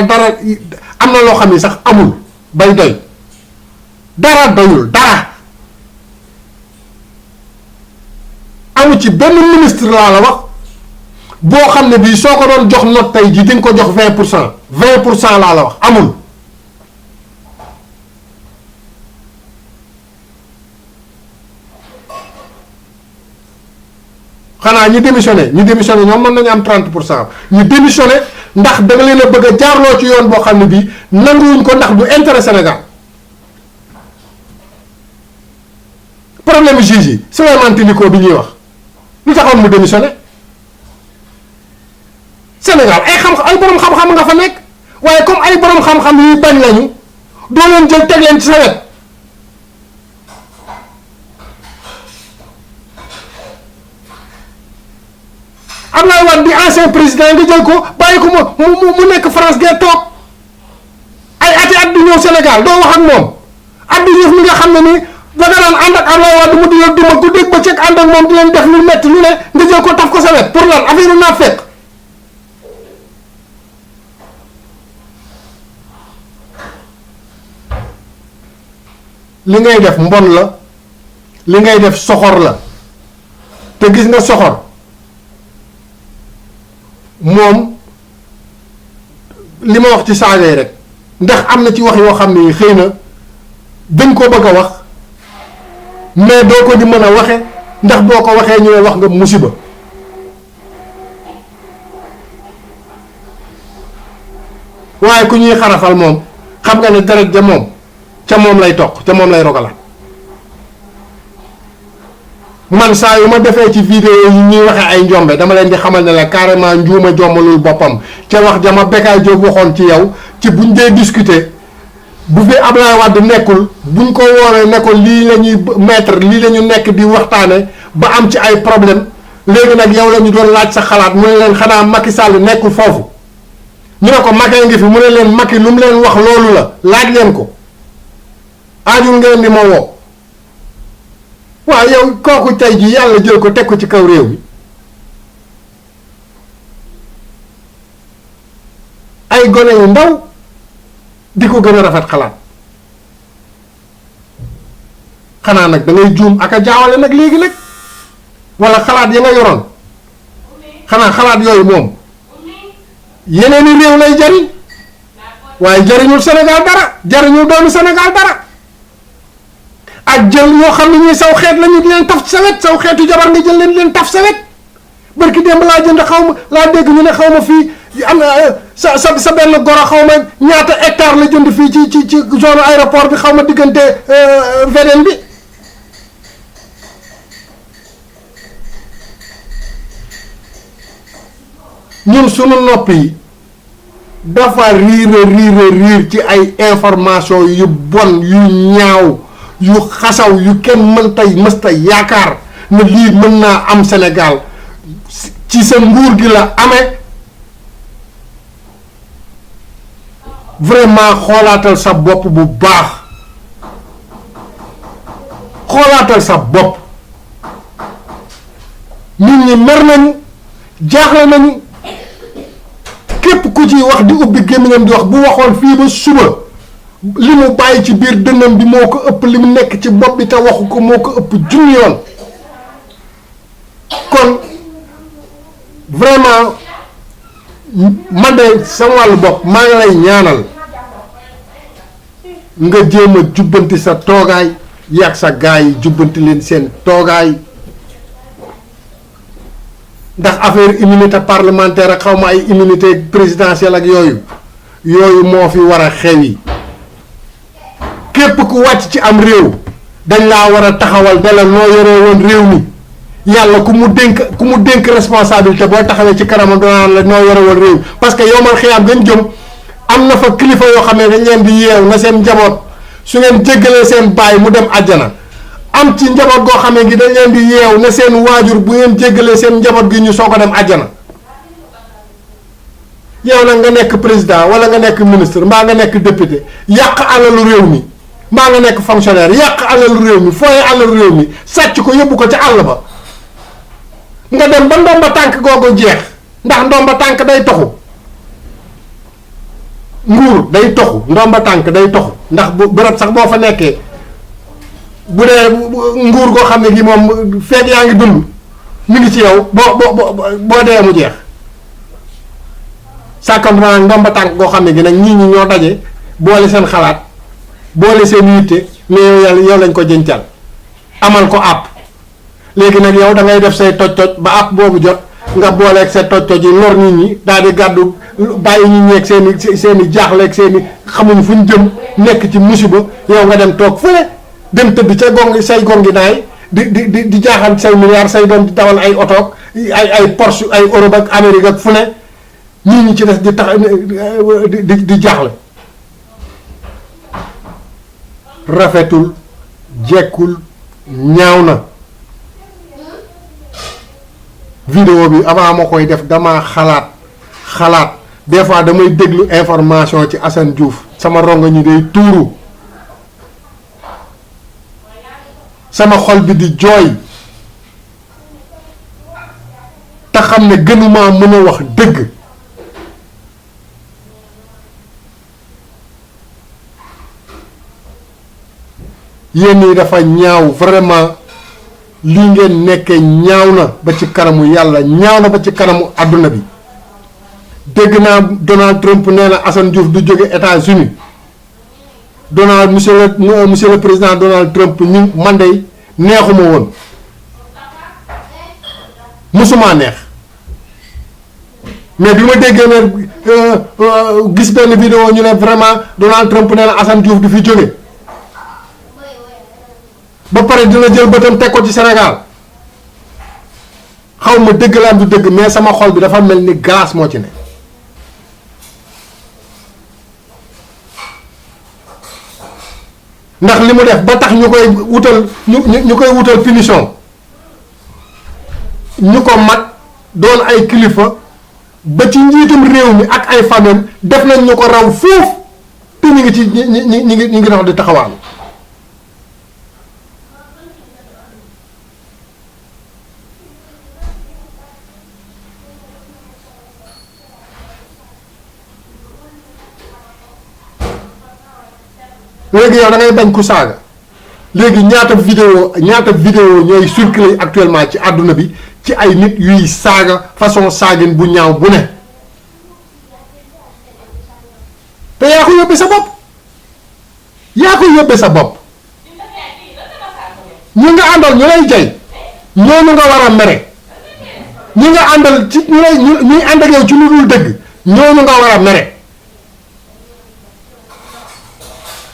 am na loo xam ne sax amul bay doy dara doyul dara amu ci benn ministre laa la wax boo xam ne bii soo ko doon jox note tey ji di nga ko jox 20% laa la wax amul xanaa ñi démissionné ñoom mën nañu am 30% ñu démissionné ndax da nga leen a bëgg a jaarloo ci yoon boo xam ne bii nanguwuñ ko ndax du intérêt Sénégal problème juge yi Souleymane Téliko bi ñuy wax lu taxoon mu démissionné Sénégal ay borom xam-xam nga fa nekk waaye comme ay borom xam-xam yuy bañ lañu doo leen jël teg leen ci sa wet Abdoulaye Wade di ancien président nga jël ko bàyyi ko mu nekk France gee toog ay ati at di ñëw Sénégal doo wax ak moom Abdou Diouf mi nga xam ne nii danga daan ànd ak Abdoulaye Wade mu di la duma ku dégg ba ceeg ànd ak moom di leen def lu metti lu ne nga jël ko taf ko sa wet pour lan affaire naa fekk li ngay def mbon la li ngay def soxor la te gis nga soxor moom li ma wax ci saaga yi rek ndax am na ci wax yoo xam ne xëy na dañ ko bëgg a wax mais doo ko di mën a waxe ndax boo ko waxee ñu ne wax nga musiba waaye ku ñuy xarafal moom xam nga ne deret ja moom ca moom lay toq ca moom lay rogalaat man saa yu ma defee ci vidéo yi ñuy waxee ay njombe dama leen di xamal ne la carrément njuuma jommalul boppam ca wax jama Bécaye Diop waxoon ci yow ci buñ dee discuter bu fi Abdoulaye Wade nekkul buñ ko woowee ne ko lii la ñuy mettre lii la ñu nekk di waxtaane ba am ci ay problème léegi nag yow la ñu doon laaj sa xalaat mu ne leen xanaa Macky Sall nekkul foofu ñu ne ko Macky ngi fi mu ne leen Macky lu mu leen wax loolu la laaj leen ko aajul ngeen di ma woo waaw yow kooku tey ji yàlla jël ko teg ko ci kaw réew mi ay gone yu ndaw di ko gën a rafet xalaat xanaa nag da ngay juum ak a jaawale nag léegi nag wala xalaat ya nga yoroon xanaa xalaat yooyu moom yeneeni réew lay jariñ waaye jariñul Sénégal dara jariñul doomu Sénégal dara ak jël yoo xam ne ñuy saw xeet lañu di leen taf sa wet saw xeetu jabar nga jël leen taf sa wet barki démb laa jënd xaw ma laa dégg ñu ne xaw ma fii am na sa benn goro xaw ma ñaata hectare la jënd fii ci zone aéroport bi xaw ma diggante VDN bi ñun sunu nopp yi dafa riir ci ay information yu bon yu ñaaw yu xasaw yu kenn mësta yaakaar ne lii mën naa am Sénégal ci sa nguur gi la amee. vraiment xoolaatal sa bopp bu baax xoolaatal sa bopp. nit ñi mer nañu jaaxle nañu képp ku ci wax di ubbi gémmiñam di wax bu waxoon fii ba suba li mu bàyyi ci biir dënnam bi moo ko ëpp li mu nekk ci bopp bi te waxu ko moo ko ëpp junni yoon. kon vraiment man de sama wàllu bopp maa ngi lay ñaanal nga jéem a jubbanti sa toogaay yàgg sa gaay yi jubbanti leen seen toogaay. ndax affaire immunité parlementaire ak xaw ma ay immunité présidentielle ak yooyu moo fi war a xewi. képp ku wàcc ci am réew dañ laa war a taxawal ne la noo yoree woon réew mi yàlla ku mu dénk responsabilité boo taxawee ci kanamam danaan la noo yore woon réew mi parce que yow man xiyaam gën jëm am na fa kilifa yoo xam ne dañ leen di yeew na seen njaboot su ngeen jéggalee seen baay mu dem àjjana. am ci njaboot goo xam ne gi dañ leen di yeew ne seen waajur bu ngeen jéggalee seen njaboot gi ñu soog a dem àjjana. yow nag nga nekk président wala nga nekk ministre mbaa nga nekk député yàq alalu réew mi mbaa nga nekk fonctionnaire yàq alalu réew mi fooye alalu réew mi sàcc ko yóbbu ko ca àll ba nga dem ba ndomba tànk googu jeex ndax ndomba tànk day toxu nguur day toxu ndomba tànk day toxu ndax bu bërëb sax boo fa nekkee bu dee nguur goo xam ne gi moom feeg yaa ngi dund mi ngi ci yow boo dee mu jeex sàkkantuma nag ndomba tànk goo xam ne gi nag ñii ñi ñoo daje boole seen xalaat boole seen yitte mais yow yàlla yow lañ ko jëncal amal ko àpp léegi nag yow da ngay def say toj-toj ba àpp boobu jot nga booleeg sa toj-toj yi lor nit ñi daal di gàddu bàyyi ñu ñeeg seen i jaaxleeg seen i xamuñ fu ñu jëm nekk ci musiba yow nga dem toog fële dem tëdd ca gongi say gongi naay di jaaxal say milliards say doom di dawal ay oto ay Porsche ay Europe ak Amérique ak fu ne ñii ñi ci des di tax di jaaxle. rafetul jekkul ñaaw na. vidéo bi avant ma koy def dama xalaat des fois damay déglu information ci Assane Diouf sama rongo ñi day tuuru sama xol bi di jooy te xam ne gënuma mën a wax dëgg. yéen yi dafa ñaaw vraiment li ngeen nekkee ñaaw na ba ci kanamu yàlla ñaaw na ba ci kanamu àdduna bi. dégg naa Donald Trump nee na Assane Diouf du jóge États-Unis monsieur le président Donald Trump ñu man de neexuma woon musuma neex mais bi ma déggee ne gis benn vidéo ñu ne vraiment Donald Trump nee na Assane Diouf du fi jóge ba pare dina jël bëtam teg ko ci Sénégal xaw ma dëgg la am du dëgg mais sama xol bi dafa mel ni glace moo ci ne. ndax li mu def ba tax ñu koy wutal punition ñu ko mag doon ay kilifa ba ci njiitum réew mi ak ay famille def nañ ñu ko raw foofu te ñu ngi ci ñi ngi dox di taxawaalu. léegi yow da ngay bañ ku saaga léegi ñaata vidéo ñooy circuler actuellement ci àdduna bi ci ay nit yuy saaga façon saagin bu ñaaw bu ne te yaa ko yóbbee sa bopp ñu nga àndal ñu lay jay ñooñu nga war a mere ñi nga àndal ci ñuy ànd ak yow ci lu dul dëgg ñooñu nga war a mere.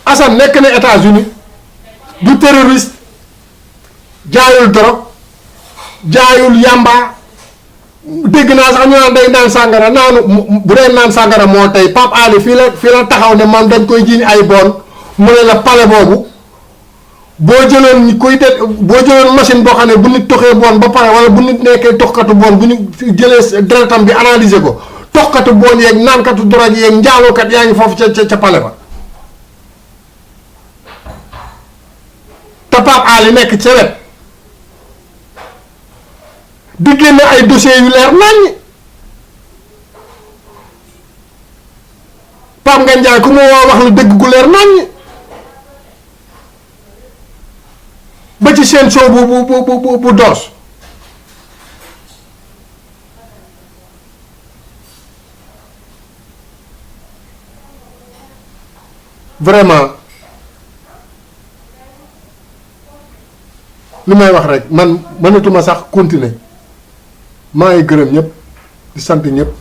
Assane nekk na États-Unis du terroriste jaayul drogue jaayul yamba dégg naa sax ñu naan day naan sàngara naanu bu dee naan sàngara moo tey Pape Alé fii la taxaw ne man dañ koy jiiñ ay bon mu ne la pale boobu boo jëloon machine boo xam ne bu nit toxee bon ba pare wala bu nit nekkee toxkatu bon bu ñu jëlee deretam bi analyser ko toxkatu bon yeeg naankatu drogue yeeg njaalookat yaa ngi foofu ca pale ba te Pape Alé nekk ca wet di génne ay dossiers yu leer naññ Pape Ngagne Ndiaye ku mu woo wax la dëgg gu leer naññ ba ci seen show bu doos vraiment li may wax rek man mënatuma sax continuer maa ngi gërëm ñëpp di sant ñëpp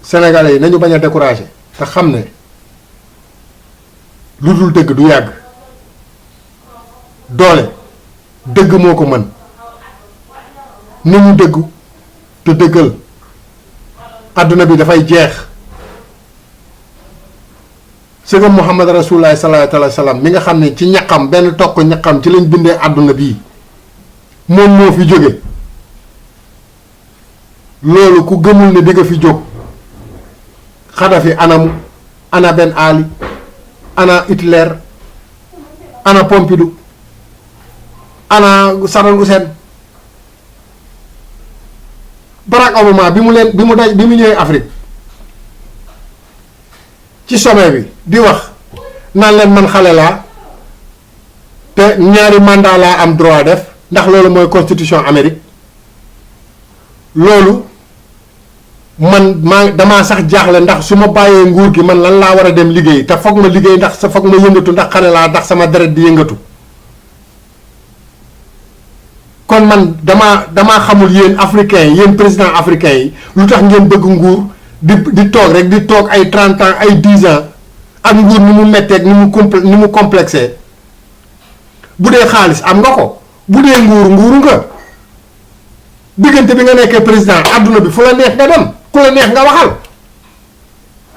sénégalais yi nañu bañ a décourager te xam ne lu dul dëgg du yàgg doole dëgg moo ko mën nañu dëggu te dëggal àdduna bi dafay jeex sëgam Muhammad Rasulullah sallallahu alayhi wa sallam mi nga xam ne ci ñaqam benn tokk ñaqam ci lañ bindee àdduna bii moom moo fi jóge loolu ku gëmul ne di nga fi jóg Xadafi anamu ana Ben Ali ana Hitler ana Pompidou ana Saddam Hussein Barack Obama bi mu ñëwee Afrique ci sommet bi di wax naan leen man xale laa te ñaari mandat laa am droit def ndax loolu mooy constitution Amérique loolu man damaa sax jaaxle ndax su ma bàyyee nguur gi man lan laa war a dem liggéey te foog ma liggéey ndax sa foog ma yëngatu ndax xale laa ndax sama deret di yëngatu kon man damaa xamul yéen africains yi yéen président africains yi lu tax ngeen bëgg nguur di toog rek di toog ay 30 ans ay 10 ans ak nguur ni mu metteeg ni mu complexé bu dee xaalis am nga ko bu dee nguuru nga diggante bi nga nekkee président adduna bi fu la neex nga dem ku la neex nga waxal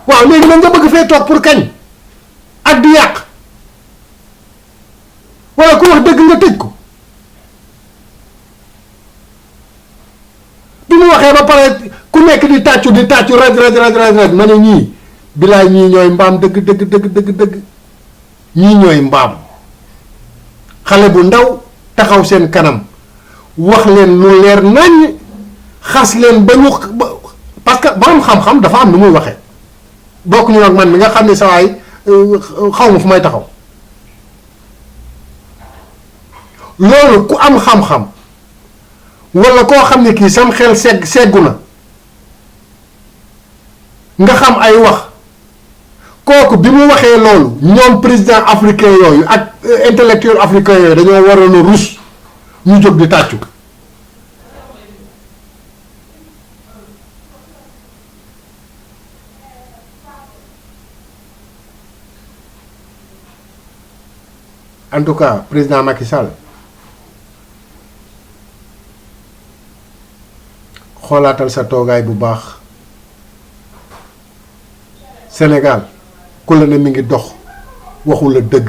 waaw léegi nag nga bëgg fee toog pour kañ ak di yàq wala ku wax dëgg nga tëj ko bi mu waxee ba pare ku nekk di tàccu raj ma ne ñii bilaay ñii ñooy mbaam dëgg ñii ñooy mbaam xale bu ndaw taxaw seen kanam wax leen lu leer naññ xas leen ba ñu parce que borom xam-xam dafa am nu muy waxee bokk ñu ak man mi nga xam ne sawaay xaw ma fu may taxaw loolu ku am xam-xam walla koo xam ne kii sam xel seggu na nga xam ay wax kooku bi mu waxee loolu ñoom président africain yooyu ak intellectuel africain yooyu dañoo waroon a rus ñu jóg di tàccu en tout cas président Macky Sall xoolaatal sa toogaay bu baax Sénégal ku la ne mi ngi dox waxu la dëgg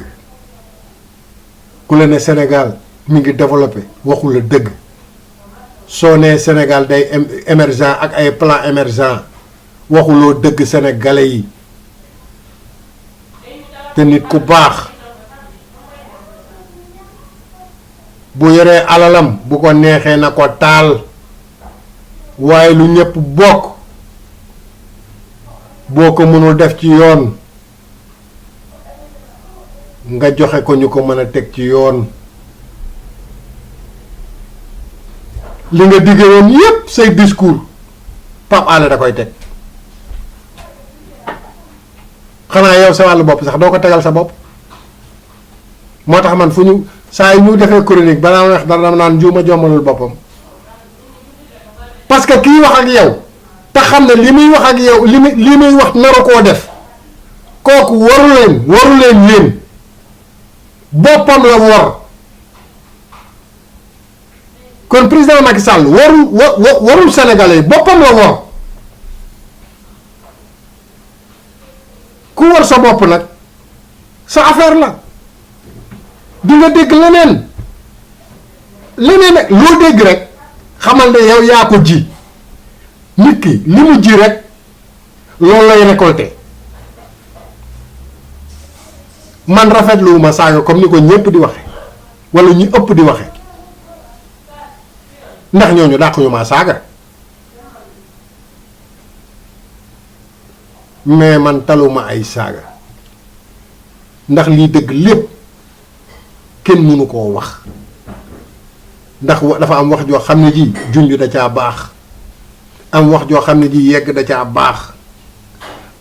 ku la ne Sénégal mi ngi développé waxu la dëgg soo nee Sénégal day émergent ak ay plan émergent waxuloo dëgg sénégalais yi te nit ku baax bu yoree alalam bu ko neexee na ko taal waaye lu ñëpp bokk boo ko mënul def ci yoon nga joxe ko ñu ko mën a teg ci yoon li nga digge woon yépp say discours Pape Alé da koy teg xanaa yow sa wàllu bopp sax doo ko tegal sa bopp moo tax man fu ñu saa yi ñu defee chronique balaa ma wax dara dama naan juuma jommalul boppam parce que kii wax ak yow te xam ne li muy wax ak yow li muy wax naru koo def kooku waru leen yéen boppam la war kon président Macky Sall warul sénégalais boppam la war ku war sa bopp nag sa affaire la di nga dégg leneen rek loo dégg rek xamal ne yow yaa ko ji nit ki li mu ji rek loolu lay récolté man rafetluwuma saaga comme ni ko ñëpp di waxe wala ñu ëpp di waxe ndax ñooñu dàq ñu maa saaga mais man taluma ay saaga ndax lii dëgg lépp kenn mënu koo wax ndax dafa am wax joo xam ne ji junj da caa baax am wax joo xam ne ji yegg da caa baax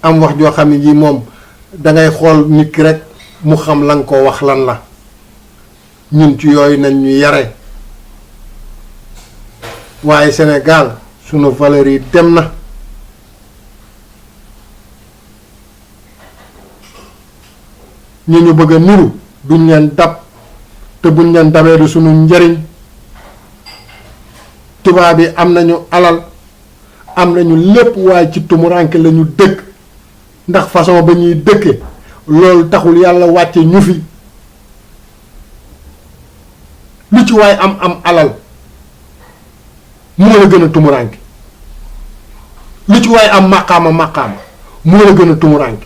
am wax joo xam ne ji moom dangay xool nit ki rek mu xam la nga ko wax lan la ñun ci yooyu nañ ñu yare waaye Sénégal sunu valeur yi dem na ñu ñu bëgg a niru duñ leen dab te buñ leen dabee du sunu njariñ tubaab yi am nañu alal am nañu lépp waaye ci tumuranke lañu dëkk ndax façon ba ñuy dëkke loolu taxul yàlla wàcce ñu fi lu ci waay am alal moo la gën a tumuranke lu ci waay am maqaama moo la gën a tumuranke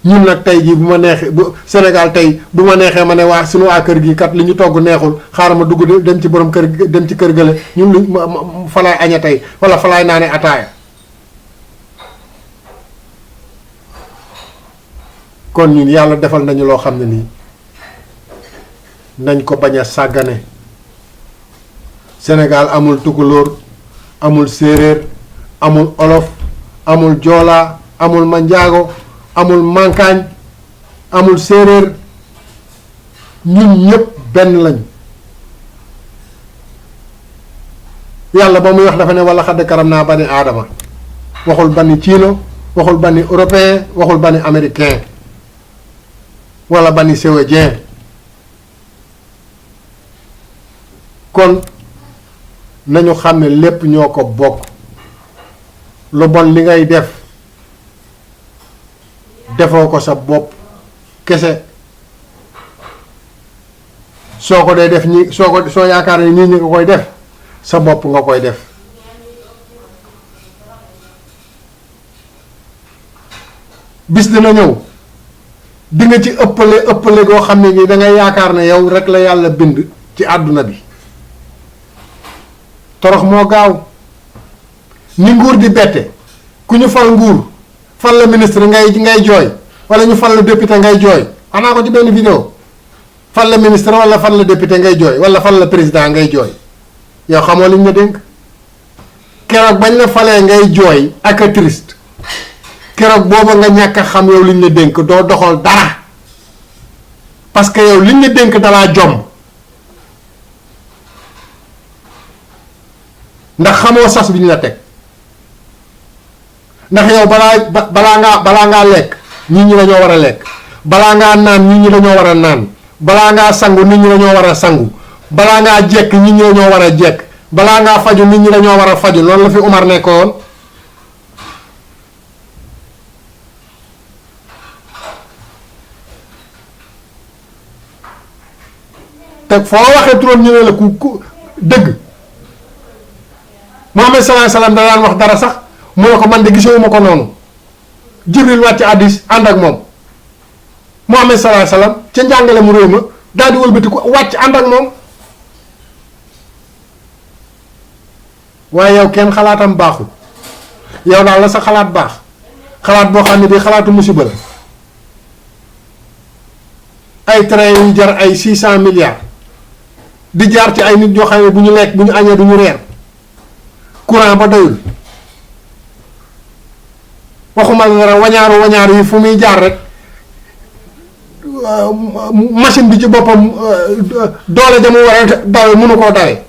ñun nag tey jii bu ma neexee bu Sénégal tey bu ma neexee ma ne waa suñu waa kër gi kat li ñu togg neexul xaaral ma dugg dem ci borom kër dem ci kër gële ñun lu falaay aña tey wala falaay naane ataaya kon ñun yàlla defal nañu loo xam ne nii nañ ko bañ a sàggane Sénégal amul tukulóor amul séeréer amul olof amul joolaa amul manjaago amul mankaañ amul séeréer ñun ñëpp benn lañu yàlla ba muy wax dafa ne wala xadd karam naa bani aadama waxul bani chino waxul bani européen waxul bani américain wala bani séwédien kon nañu xam ne lépp ñoo ko bokk lu bon li ngay def defoo ko sa bopp kese soo ko dee def ñi soo yaakaar ne nii ñi nga koy def sa bopp nga koy def bis dina ñëw di nga ci ëppale goo xam ne ni da ngay yaakaar ne yow rek la yàlla bind ci àdduna bi torox moo gaaw ni nguur di bette ku ñu fal nguur fal la ministre ngay jooy wala ñu fal la député ngay jooy xanaa ko ci benn vidéo fal la ministre wala fal la député ngay jooy wala fal la président ngay jooy yow xamoo liñ la dénk keroog bañ la falee ngay jooy ak a triste keroog booba nga ñàkk a xam yow liñ la dénk doo doxal dara parce que yow liñ la dénk dalaa jom ndax xamoo sas bi ñu la teg ndax yow balaa ngaa lekk nit ñi dañoo war a lekk balaa ngaa naan nit ñi dañoo war a naan balaa ngaa sangu nit ñi dañoo war a sangu balaa ngaa jekk nit ñi dañoo war a jekk balaa ngaa faju nit ñi dañoo war a faju loolu la fi Umar nekkoon te foo waxee turam ñu ne la ku dëgg Muhammad sallallahu alayhi wasallam da daan wax dara sax mu ne ko man de gisewuma ko noonu Jibril wàcc hadiis ànd ak moom Muhammad sallallahu alayhi wasallam ca njàngale mu réew ma daal di wëlbati ko wàcc ànd ak moom waaye yow kenn xalaatam baaxul yow daal la sa xalaat baax xalaat boo xam ne bii xalaatu musiba la ay train yu jar ay 600 milliards di jaar ci ay nit ñoo xam ne bu ñu lekk bu ñu añee du ñu reer courant ba doyul waxuma la dara wañaaru yi fu muy jaar rek machine bi ci boppam doole ja mu war a dawe mënu koo dawe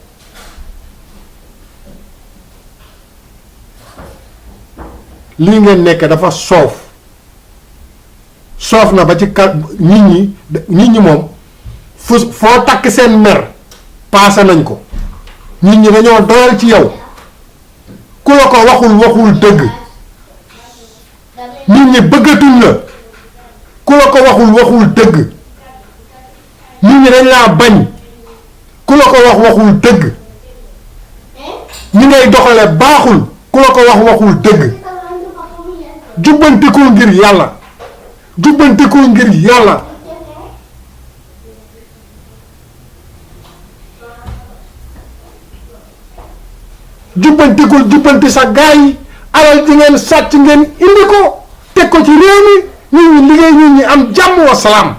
lii ngeen nekk dafa soof na ba ci nit ñi moom foo takk seen mer paase nañ ko nit ñi dañoo doyal ci yow ku la ko waxul dëgg nit ñi bëggatuñ la ku la ko waxul dëgg nit ñi dañ laa bañ ku la ko waxul dëgg ñi ngay doxale baaxul ku la ko waxul dëgg jubbantikul ngir yàlla jubbantikul ngir yàlla jubbanti sa gaay yi alal ji ngeen sàcc ngeen indi ko teg ko ci réew mi nit ñi liggéey nit ñi am jàmm wa salaam